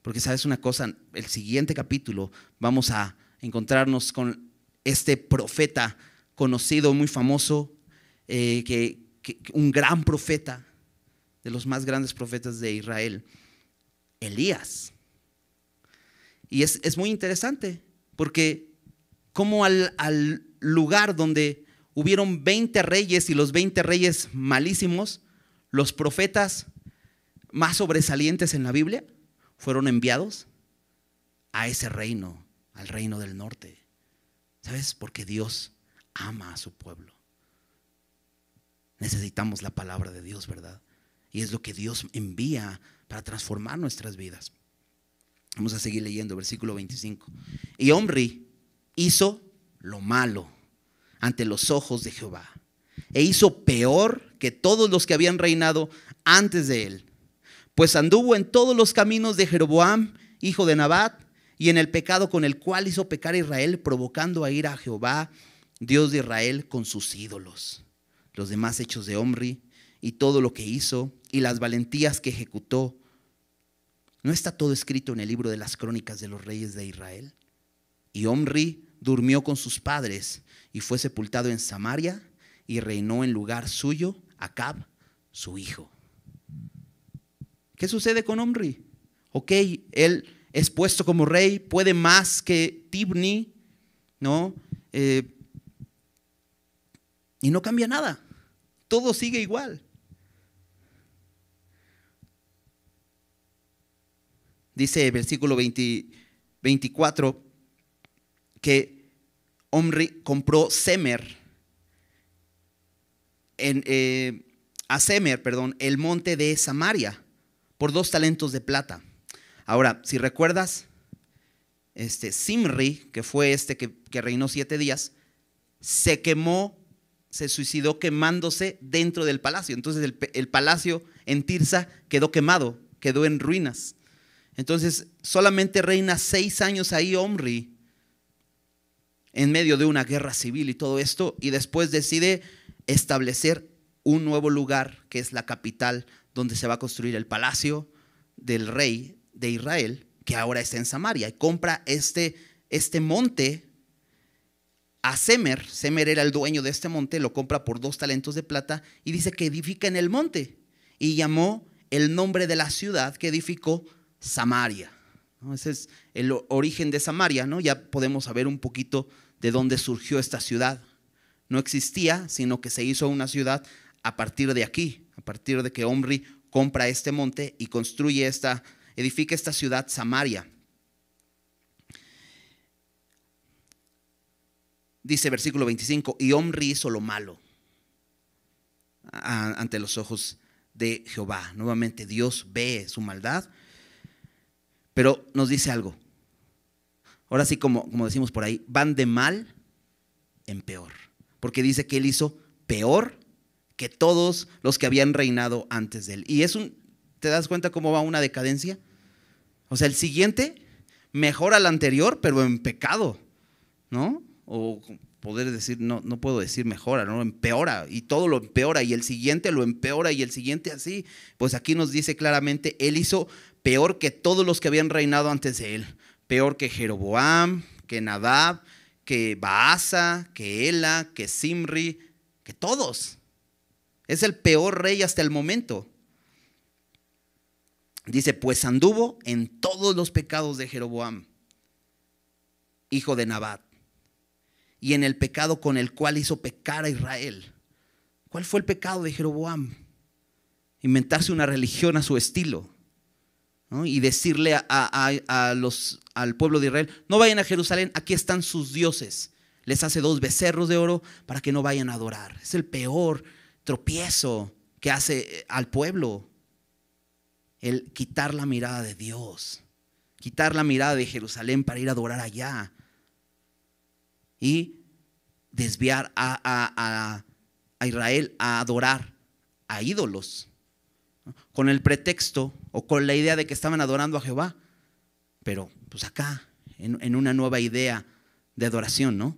Porque sabes una cosa, el siguiente capítulo vamos a encontrarnos con este profeta conocido, muy famoso, un gran profeta, de los más grandes profetas de Israel, Elías. Y es muy interesante, porque como al lugar donde hubieron 20 reyes y los 20 reyes malísimos, los profetas más sobresalientes en la Biblia fueron enviados a ese reino, al reino del norte. ¿Sabes? Porque Dios ama a su pueblo. Necesitamos la palabra de Dios, ¿verdad? Y es lo que Dios envía para transformar nuestras vidas. Vamos a seguir leyendo, versículo 25. Y Omri hizo lo malo ante los ojos de Jehová, e hizo peor que todos los que habían reinado antes de él, pues anduvo en todos los caminos de Jeroboam, hijo de Nabat, y en el pecado con el cual hizo pecar a Israel, provocando a ira a Jehová, Dios de Israel, con sus ídolos. Los demás hechos de Omri y todo lo que hizo y las valentías que ejecutó, ¿no está todo escrito en el libro de las crónicas de los reyes de Israel? Y Omri durmió con sus padres y fue sepultado en Samaria, y reinó en lugar suyo Acab, su hijo. ¿Qué sucede con Omri? Ok, él es puesto como rey, puede más que Tibni, ¿no? Y no cambia nada, todo sigue igual. Dice versículo 24 que Omri compró Semer, el monte de Samaria, por 2 talentos de plata. Ahora, si recuerdas, Zimri, que fue que reinó 7 días, se quemó, se suicidó quemándose dentro del palacio. Entonces el palacio en Tirsa quedó quemado, quedó en ruinas. Entonces solamente reina 6 años ahí Omri, en medio de una guerra civil y todo esto, y después decide establecer un nuevo lugar que es la capital donde se va a construir el palacio del rey de Israel, que ahora está en Samaria, y compra este monte a Semer. Semer era el dueño de este monte, lo compra por 2 talentos de plata y dice que edifica en el monte, y llamó el nombre de la ciudad que edificó Samaria, ¿no? Ese es el origen de Samaria, ¿no? Ya podemos saber un poquito de dónde surgió esta ciudad. No existía, sino que se hizo una ciudad a partir de aquí, a partir de que Omri compra este monte y edifica esta ciudad Samaria. Dice versículo 25, y Omri hizo lo malo ante los ojos de Jehová. Nuevamente Dios ve su maldad, pero nos dice algo. Ahora sí, como decimos por ahí, van de mal en peor, porque dice que él hizo peor que todos los que habían reinado antes de él. Y ¿te das cuenta cómo va una decadencia? O sea, el siguiente mejora al anterior, pero en pecado, ¿no? O poder decir, no puedo decir mejora, ¿no? Empeora, y todo lo empeora, y el siguiente lo empeora, y el siguiente así. Pues aquí nos dice claramente, él hizo peor que todos los que habían reinado antes de él. Peor que Jeroboam, que Nadab, que Baasa, que Ela, que Zimri, que todos. Es el peor rey hasta el momento. Dice, pues anduvo en todos los pecados de Jeroboam, hijo de Nabat, y en el pecado con el cual hizo pecar a Israel. ¿Cuál fue el pecado de Jeroboam? Inventarse una religión a su estilo, ¿no? Y decirle al pueblo de Israel, no vayan a Jerusalén, aquí están sus dioses. Les hace 2 becerros de oro para que no vayan a adorar. Es el peor tropiezo que hace al pueblo. El quitar la mirada de Dios, quitar la mirada de Jerusalén para ir a adorar allá, y desviar a Israel a adorar a ídolos, ¿no? Con el pretexto o con la idea de que estaban adorando a Jehová, pero pues acá en una nueva idea de adoración, ¿no?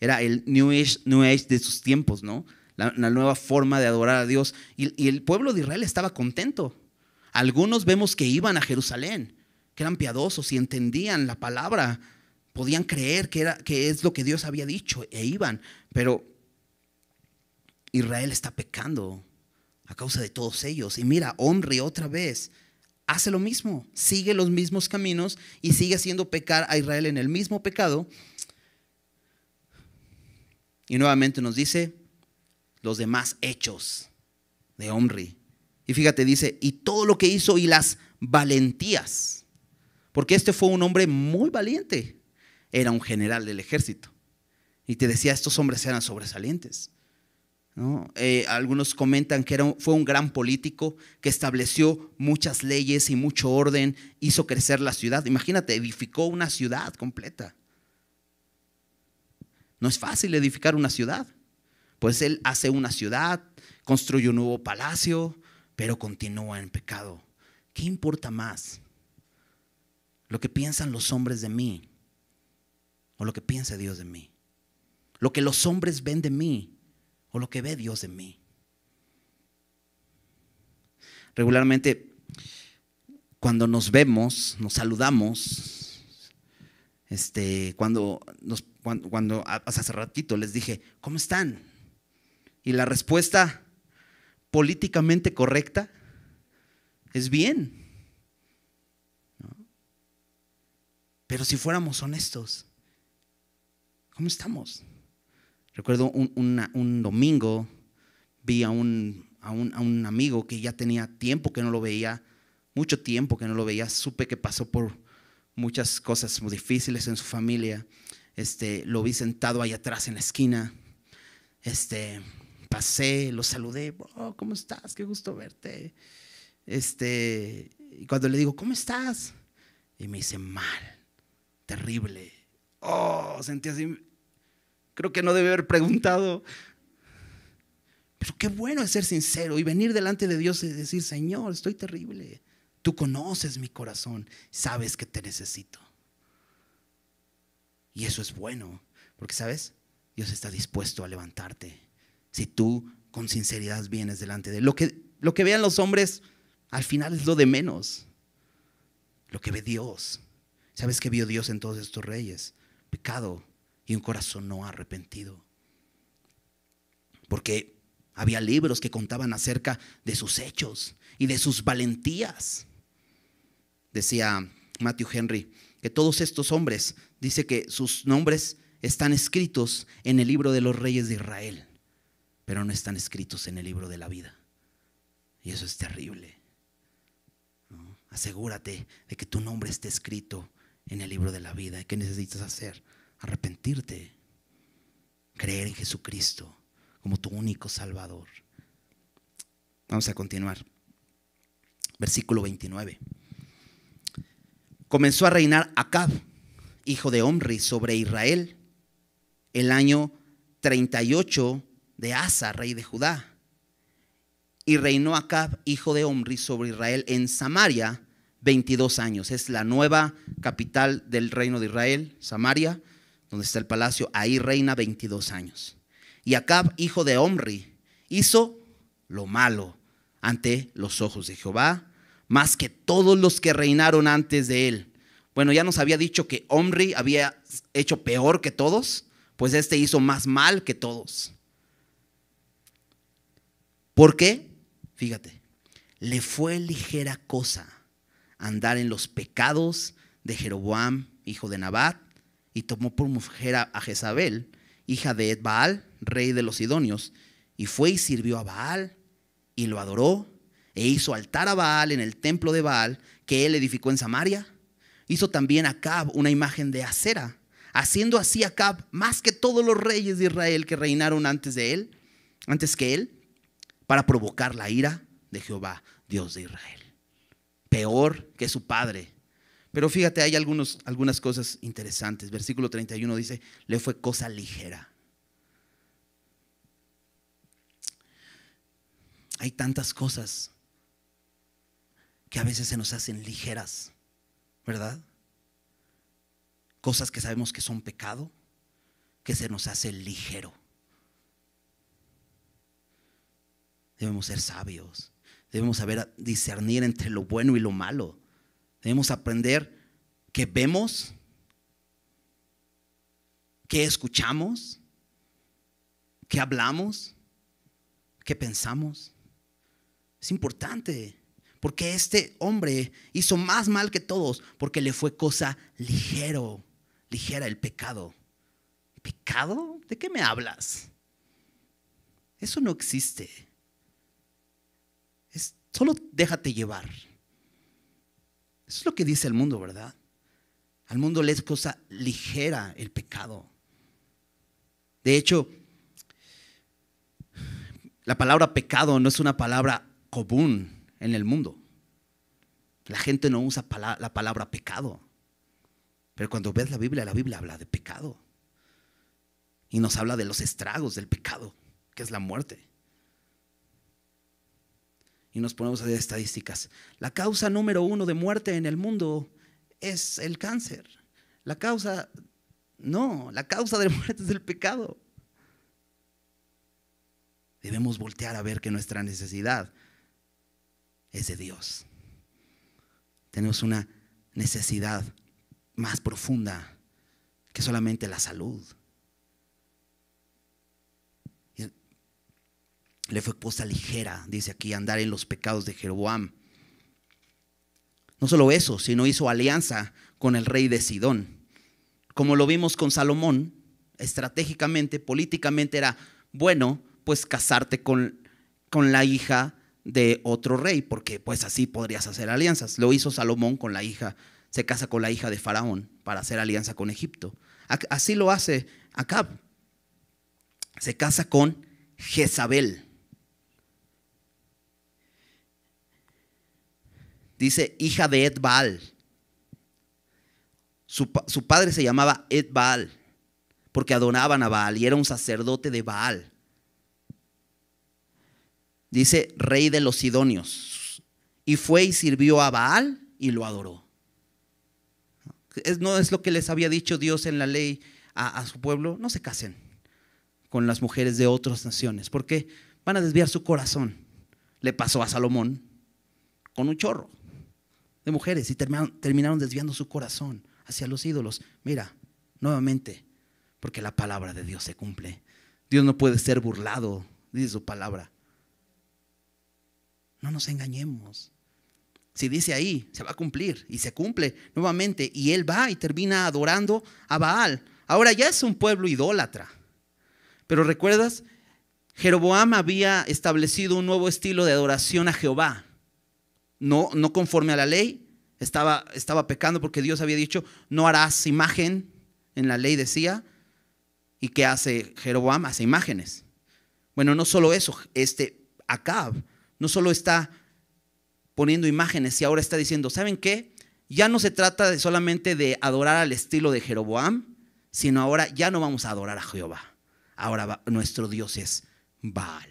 Era el New Age de sus tiempos, ¿no? La nueva forma de adorar a Dios, y el pueblo de Israel estaba contento. Algunos vemos que iban a Jerusalén, que eran piadosos y entendían la palabra, podían creer que es lo que Dios había dicho, e iban. Pero Israel está pecando a causa de todos ellos. Y mira, Omri otra vez hace lo mismo, sigue los mismos caminos y sigue haciendo pecar a Israel en el mismo pecado. Y nuevamente nos dice los demás hechos de Omri. Y fíjate, dice, y todo lo que hizo y las valentías, porque este fue un hombre muy valiente, era un general del ejército. Y te decía, estos hombres eran sobresalientes, ¿no? Algunos comentan que fue un gran político que estableció muchas leyes y mucho orden, hizo crecer la ciudad. Imagínate, edificó una ciudad completa. No es fácil edificar una ciudad. Pues él hace una ciudad, construye un nuevo palacio, pero continúa en pecado. ¿Qué importa más? ¿Lo que piensan los hombres de mí o lo que piensa Dios de mí? ¿Lo que los hombres ven de mí o lo que ve Dios de mí? Regularmente, cuando nos vemos, nos saludamos. Cuando hace ratito les dije, ¿cómo están? Y la respuesta políticamente correcta es bien, ¿no? Pero si fuéramos honestos, ¿cómo estamos? Recuerdo un domingo vi a un amigo que ya tenía tiempo que no lo veía, mucho tiempo que no lo veía. Supe que pasó por muchas cosas muy difíciles en su familia. Lo vi sentado ahí atrás en la esquina. Pasé, lo saludé, oh, ¿cómo estás? Qué gusto verte. Y cuando le digo, ¿cómo estás? Y me dice, mal, terrible. Oh, sentí así, creo que no debe haber preguntado. Pero qué bueno es ser sincero y venir delante de Dios y decir, Señor, estoy terrible. Tú conoces mi corazón, sabes que te necesito. Y eso es bueno, porque ¿sabes? Dios está dispuesto a levantarte si tú con sinceridad vienes delante de Él. Lo que Lo que vean los hombres al final es lo de menos. Lo que ve Dios. ¿Sabes qué vio Dios en todos estos reyes? Pecado y un corazón no arrepentido. Porque había libros que contaban acerca de sus hechos y de sus valentías. Decía Matthew Henry que todos estos hombres, dice que sus nombres están escritos en el libro de los reyes de Israel, pero no están escritos en el libro de la vida. Y eso es terrible, ¿no? Asegúrate de que tu nombre esté escrito en el libro de la vida. ¿Qué necesitas hacer? Arrepentirte, creer en Jesucristo como tu único Salvador. Vamos a continuar. Versículo 29. Comenzó a reinar Acab, hijo de Omri, sobre Israel el año 38 de Asa, rey de Judá. Y reinó Acab, hijo de Omri, sobre Israel en Samaria 22 años. Es la nueva capital del reino de Israel, Samaria, donde está el palacio. Ahí reina 22 años. Y Acab, hijo de Omri, hizo lo malo ante los ojos de Jehová, más que todos los que reinaron antes de él. Bueno, ya nos había dicho que Omri había hecho peor que todos, pues este hizo más mal que todos. ¿Por qué? Fíjate, le fue ligera cosa andar en los pecados de Jeroboam, hijo de Nabat, y tomó por mujer a Jezabel, hija de Baal, rey de los Sidonios, y fue y sirvió a Baal y lo adoró, e hizo altar a Baal en el templo de Baal que él edificó en Samaria. Hizo también Acab una imagen de acera, haciendo así Acab más que todos los reyes de Israel que reinaron antes que él, para provocar la ira de Jehová, Dios de Israel. Peor que su padre. Pero fíjate, hay algunas cosas interesantes. Versículo 31 dice, le fue cosa ligera. Hay tantas cosas que a veces se nos hacen ligeras, ¿verdad? Cosas que sabemos que son pecado, que se nos hace ligero. Debemos ser sabios, debemos saber discernir entre lo bueno y lo malo. Debemos aprender qué vemos, qué escuchamos, qué hablamos, qué pensamos. Es importante. Porque este hombre hizo más mal que todos, porque le fue cosa ligera el pecado. ¿Pecado? ¿De qué me hablas? Eso no existe. Solo déjate llevar. Eso es lo que dice el mundo, ¿verdad? Al mundo le es cosa ligera el pecado. De hecho, la palabra pecado no es una palabra común en el mundo. La gente no usa la palabra pecado. Pero cuando ves la Biblia habla de pecado. Y nos habla de los estragos del pecado, que es la muerte. Y nos ponemos a hacer estadísticas. La causa número 1 de muerte en el mundo es el cáncer. La causa de muerte es el pecado. Debemos voltear a ver que nuestra necesidad es de Dios. Tenemos una necesidad más profunda que solamente la salud. Le fue cosa ligera, dice aquí, andar en los pecados de Jeroboam. No solo eso, sino hizo alianza con el rey de Sidón. Como lo vimos con Salomón, estratégicamente, políticamente era bueno pues casarte con la hija de otro rey, porque pues así podrías hacer alianzas. Lo hizo Salomón con la hija, se casa con la hija de Faraón para hacer alianza con Egipto. Así lo hace Acab. Se casa con Jezabel. Dice hija de Ed-Baal. Su padre se llamaba Ed-Baal porque adoraban a Baal y era un sacerdote de Baal. Dice rey de los Sidonios. Y fue y sirvió a Baal y lo adoró. ¿No es lo que les había dicho Dios en la ley a su pueblo? No se casen con las mujeres de otras naciones, porque van a desviar su corazón. le pasó a Salomón con un chorro de mujeres y terminaron desviando su corazón hacia los ídolos. Mira, nuevamente, porque la palabra de Dios se cumple. Dios no puede ser burlado, dice su palabra. No nos engañemos. Si dice ahí, se va a cumplir y se cumple nuevamente. Y él va y termina adorando a Baal. Ahora ya es un pueblo idólatra. Pero ¿recuerdas? Jeroboam había establecido un nuevo estilo de adoración a Jehová. No conforme a la ley. Estaba pecando porque Dios había dicho, no harás imagen. En la ley decía. ¿Y qué hace Jeroboam? Hace imágenes. Bueno, no solo eso. Acab no solo está poniendo imágenes y ahora está diciendo, ¿saben qué? Ya no se trata solamente de adorar al estilo de Jeroboam, sino ahora ya no vamos a adorar a Jehová. Ahora nuestro Dios es Baal.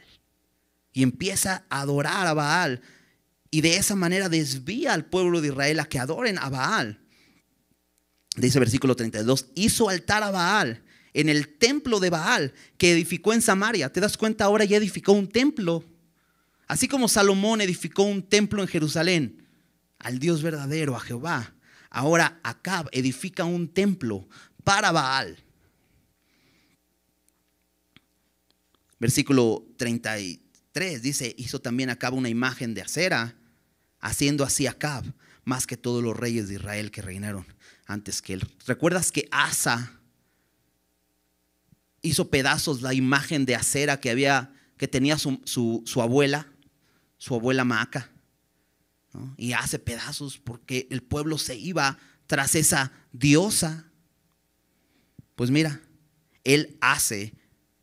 Y empieza a adorar a Baal. Y de esa manera desvía al pueblo de Israel a que adoren a Baal. Dice versículo 32, hizo altar a Baal en el templo de Baal que edificó en Samaria. ¿Te das cuenta? Ahora ya edificó un templo. Así como Salomón edificó un templo en Jerusalén al Dios verdadero, a Jehová. Ahora Acab edifica un templo para Baal. Versículo 33 dice, hizo también Acab una imagen de acera, haciendo así Acab más que todos los reyes de Israel que reinaron antes que él. ¿Recuerdas que Asa hizo pedazos la imagen de acera que tenía su abuela Maaca, ¿no? Y hace pedazos porque el pueblo se iba tras esa diosa. Pues mira, él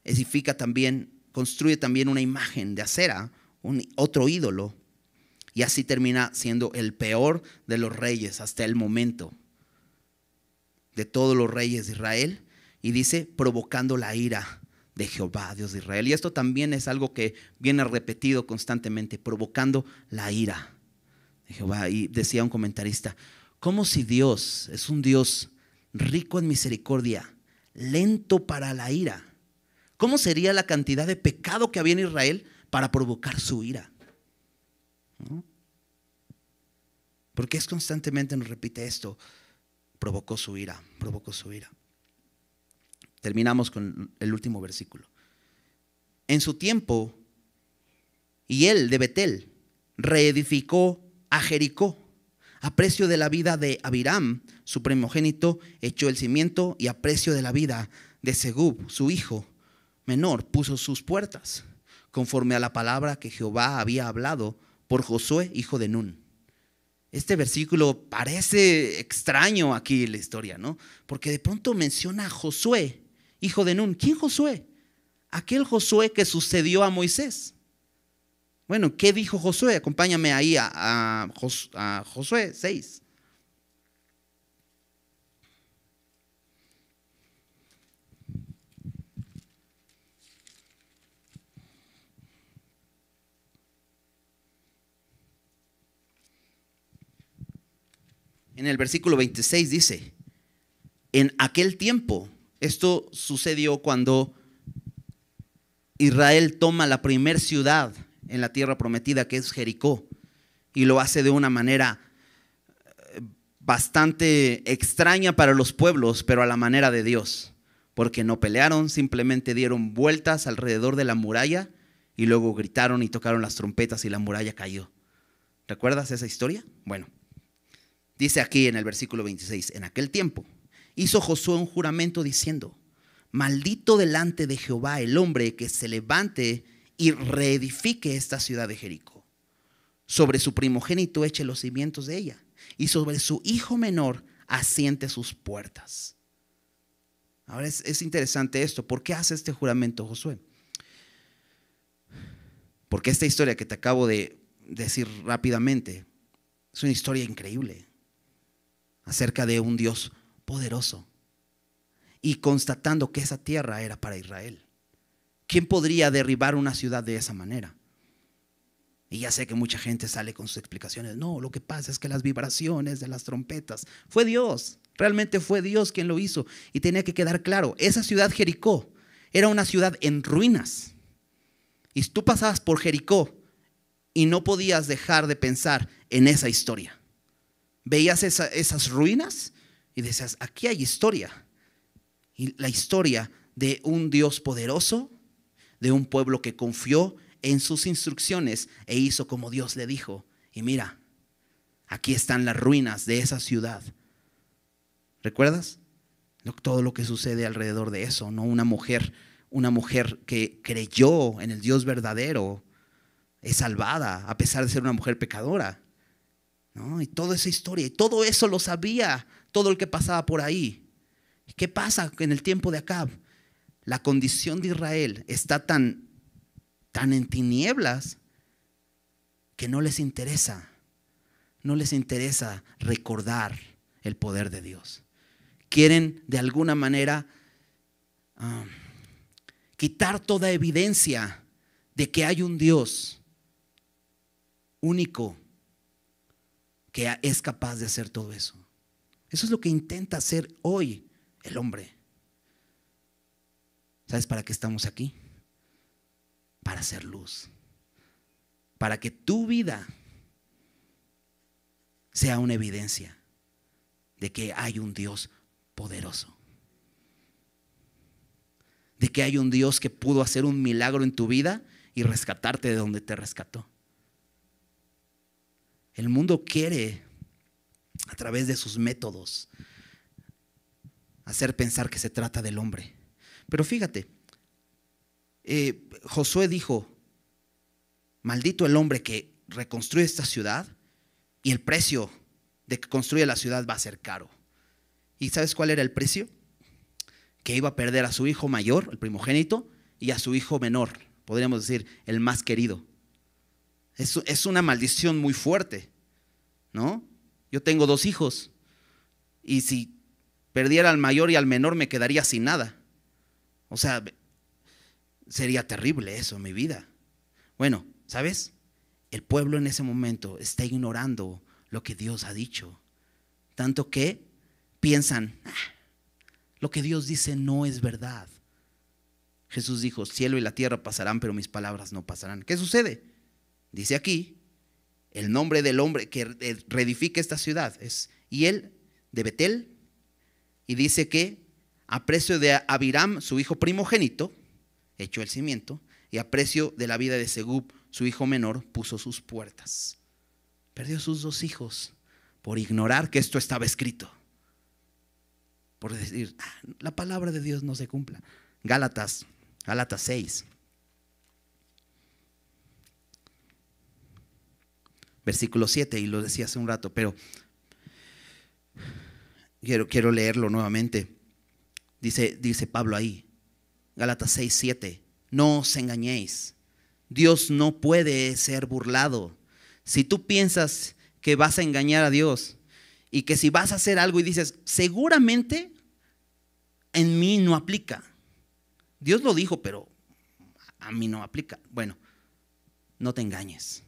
edifica también, construye también una imagen de acera, otro ídolo. Y así termina siendo el peor de los reyes hasta el momento, de todos los reyes de Israel. Y dice, provocando la ira de Jehová, Dios de Israel. Y esto también es algo que viene repetido constantemente, provocando la ira de Jehová. Y decía un comentarista, como si Dios es un Dios rico en misericordia, lento para la ira, ¿cómo sería la cantidad de pecado que había en Israel para provocar su ira? ¿No? Porque es constantemente nos repite esto, provocó su ira, provocó su ira. Terminamos con el último versículo. En su tiempo, y él de Betel reedificó a Jericó. A precio de la vida de Abiram, su primogénito, echó el cimiento, y a precio de la vida de Segub, su hijo menor, puso sus puertas, conforme a la palabra que Jehová había hablado por Josué, hijo de Nun. Este versículo parece extraño aquí en la historia, ¿no? Porque de pronto menciona a Josué, hijo de Nun. ¿Quién Josué? Aquel Josué que sucedió a Moisés. Bueno, ¿qué dijo Josué? Acompáñame ahí a Josué 6. En el versículo 26 dice, en aquel tiempo, esto sucedió cuando Israel toma la primer ciudad en la tierra prometida, que es Jericó, y lo hace de una manera bastante extraña para los pueblos, pero a la manera de Dios, porque no pelearon, simplemente dieron vueltas alrededor de la muralla y luego gritaron y tocaron las trompetas y la muralla cayó. ¿Recuerdas esa historia? Bueno, dice aquí en el versículo 26, en aquel tiempo hizo Josué un juramento diciendo, maldito delante de Jehová el hombre que se levante y reedifique esta ciudad de Jericó. Sobre su primogénito eche los cimientos de ella, y sobre su hijo menor asiente sus puertas. Ahora es interesante esto. ¿Por qué hace este juramento Josué? Porque esta historia que te acabo de decir rápidamente es una historia increíble acerca de un Dios poderoso y constatando que esa tierra era para Israel. ¿Quién podría derribar una ciudad de esa manera? Y ya sé que mucha gente sale con sus explicaciones. No, lo que pasa es que las vibraciones de las trompetas, fue Dios, realmente fue Dios quien lo hizo. Y tenía que quedar claro, esa ciudad Jericó era una ciudad en ruinas. Y si tú pasabas por Jericó y no podías dejar de pensar en esa historia. Veías esas ruinas y decías, aquí hay historia. Y la historia de un Dios poderoso, de un pueblo que confió en sus instrucciones e hizo como Dios le dijo. Y mira, aquí están las ruinas de esa ciudad. ¿Recuerdas? Todo lo que sucede alrededor de eso, ¿no? Una mujer que creyó en el Dios verdadero es salvada a pesar de ser una mujer pecadora, ¿no? Y toda esa historia, y todo eso lo sabía todo el que pasaba por ahí. ¿Qué pasa en el tiempo de Acab? La condición de Israel está tan en tinieblas que no les interesa recordar el poder de Dios. Quieren de alguna manera quitar toda evidencia de que hay un Dios único que es capaz de hacer todo eso. Eso es lo que intenta hacer hoy el hombre. ¿Sabes para qué estamos aquí? Para hacer luz. Para que tu vida sea una evidencia de que hay un Dios poderoso. De que hay un Dios que pudo hacer un milagro en tu vida y rescatarte de donde te rescató. El mundo quiere, a través de sus métodos, hacer pensar que se trata del hombre. Pero fíjate, Josué dijo, maldito el hombre que reconstruye esta ciudad y el precio de que construye la ciudad va a ser caro. ¿Y sabes cuál era el precio? Que iba a perder a su hijo mayor, el primogénito, y a su hijo menor, podríamos decir, el más querido. Es una maldición muy fuerte, ¿no? Yo tengo 2 hijos y si perdiera al mayor y al menor me quedaría sin nada. O sea, sería terrible eso en mi vida. Bueno, ¿sabes? El pueblo en ese momento está ignorando lo que Dios ha dicho. Tanto que piensan, lo que Dios dice no es verdad. Jesús dijo, cielo y la tierra pasarán, pero mis palabras no pasarán. ¿Qué sucede? Dice aquí, el nombre del hombre que reedifica esta ciudad es Hiel de Betel. Y dice que a precio de Abiram, su hijo primogénito, echó el cimiento, y a precio de la vida de Segub, su hijo menor, puso sus puertas. Perdió sus 2 hijos por ignorar que esto estaba escrito. Por decir, la palabra de Dios no se cumpla. Gálatas 6. Versículo 7, y lo decía hace un rato, pero quiero leerlo nuevamente. Dice Pablo ahí, Gálatas 6, 7. No os engañéis, Dios no puede ser burlado. Si tú piensas que vas a engañar a Dios y que si vas a hacer algo y dices, seguramente en mí no aplica. Dios lo dijo, pero a mí no aplica. Bueno, no te engañes.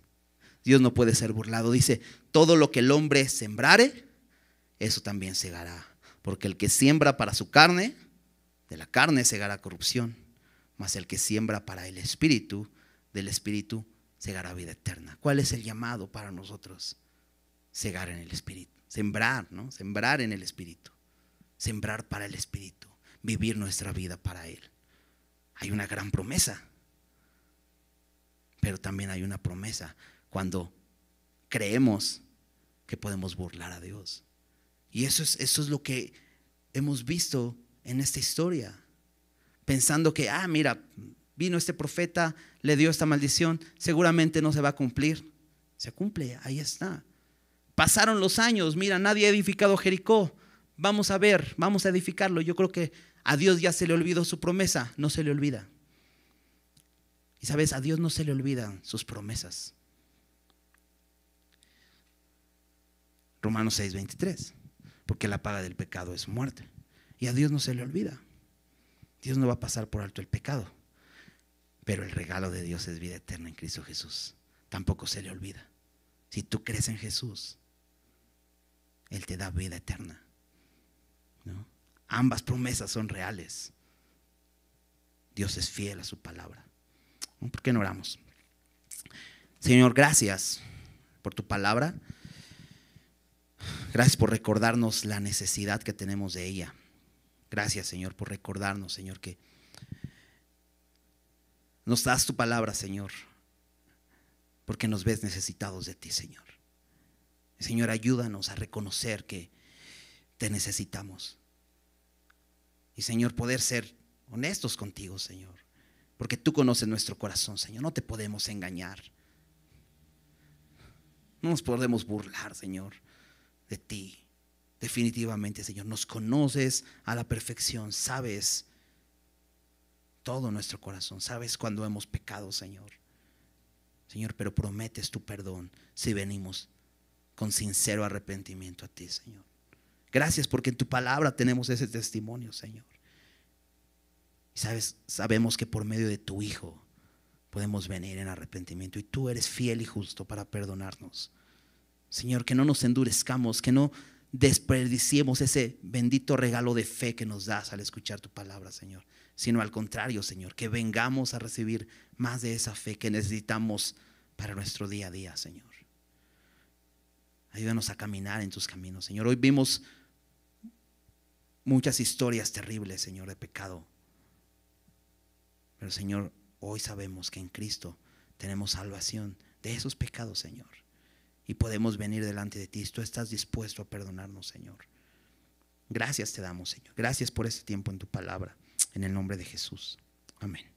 Dios no puede ser burlado. Dice, todo lo que el hombre sembrare, eso también segará. Porque el que siembra para su carne, de la carne segará corrupción. Mas el que siembra para el Espíritu, del Espíritu segará vida eterna. ¿Cuál es el llamado para nosotros? Segar en el Espíritu. Sembrar, ¿no? Sembrar en el Espíritu. Sembrar para el Espíritu. Vivir nuestra vida para Él. Hay una gran promesa. Pero también hay una promesa cuando creemos que podemos burlar a Dios. Y eso es lo que hemos visto en esta historia. Pensando que, mira, vino este profeta, le dio esta maldición, seguramente no se va a cumplir. Se cumple, ahí está. Pasaron los años, mira, nadie ha edificado Jericó. Vamos a ver, vamos a edificarlo. Yo creo que a Dios ya se le olvidó su promesa, no se le olvida. Y sabes, a Dios no se le olvidan sus promesas. Romanos 6, 23. Porque la paga del pecado es muerte. Y a Dios no se le olvida. Dios no va a pasar por alto el pecado. Pero el regalo de Dios es vida eterna en Cristo Jesús. Tampoco se le olvida. Si tú crees en Jesús, Él te da vida eterna, ¿no? Ambas promesas son reales. Dios es fiel a su palabra. ¿Por qué no oramos? Señor, gracias por tu palabra. Gracias por recordarnos la necesidad que tenemos de ella. Gracias, Señor, por recordarnos, Señor, que nos das tu palabra, Señor, porque nos ves necesitados de ti, Señor. Señor, ayúdanos a reconocer que te necesitamos. Y, Señor, poder ser honestos contigo, Señor, porque tú conoces nuestro corazón, Señor. No te podemos engañar. No nos podemos burlar, Señor, de ti. Definitivamente, Señor, nos conoces a la perfección. Sabes todo nuestro corazón. Sabes cuando hemos pecado, Señor. Señor, pero prometes tu perdón si venimos con sincero arrepentimiento a ti, Señor. Gracias porque en tu palabra tenemos ese testimonio, Señor. Y sabemos que por medio de tu Hijo podemos venir en arrepentimiento. Y tú eres fiel y justo para perdonarnos. Señor, que no nos endurezcamos, que no desperdiciemos ese bendito regalo de fe que nos das al escuchar tu palabra, Señor. Sino al contrario, Señor, que vengamos a recibir más de esa fe que necesitamos para nuestro día a día, Señor. Ayúdanos a caminar en tus caminos, Señor. Hoy vimos muchas historias terribles, Señor, de pecado. Pero, Señor, hoy sabemos que en Cristo tenemos salvación de esos pecados, Señor. Y podemos venir delante de ti. Tú estás dispuesto a perdonarnos, Señor. Gracias te damos, Señor. Gracias por este tiempo en tu palabra. En el nombre de Jesús. Amén.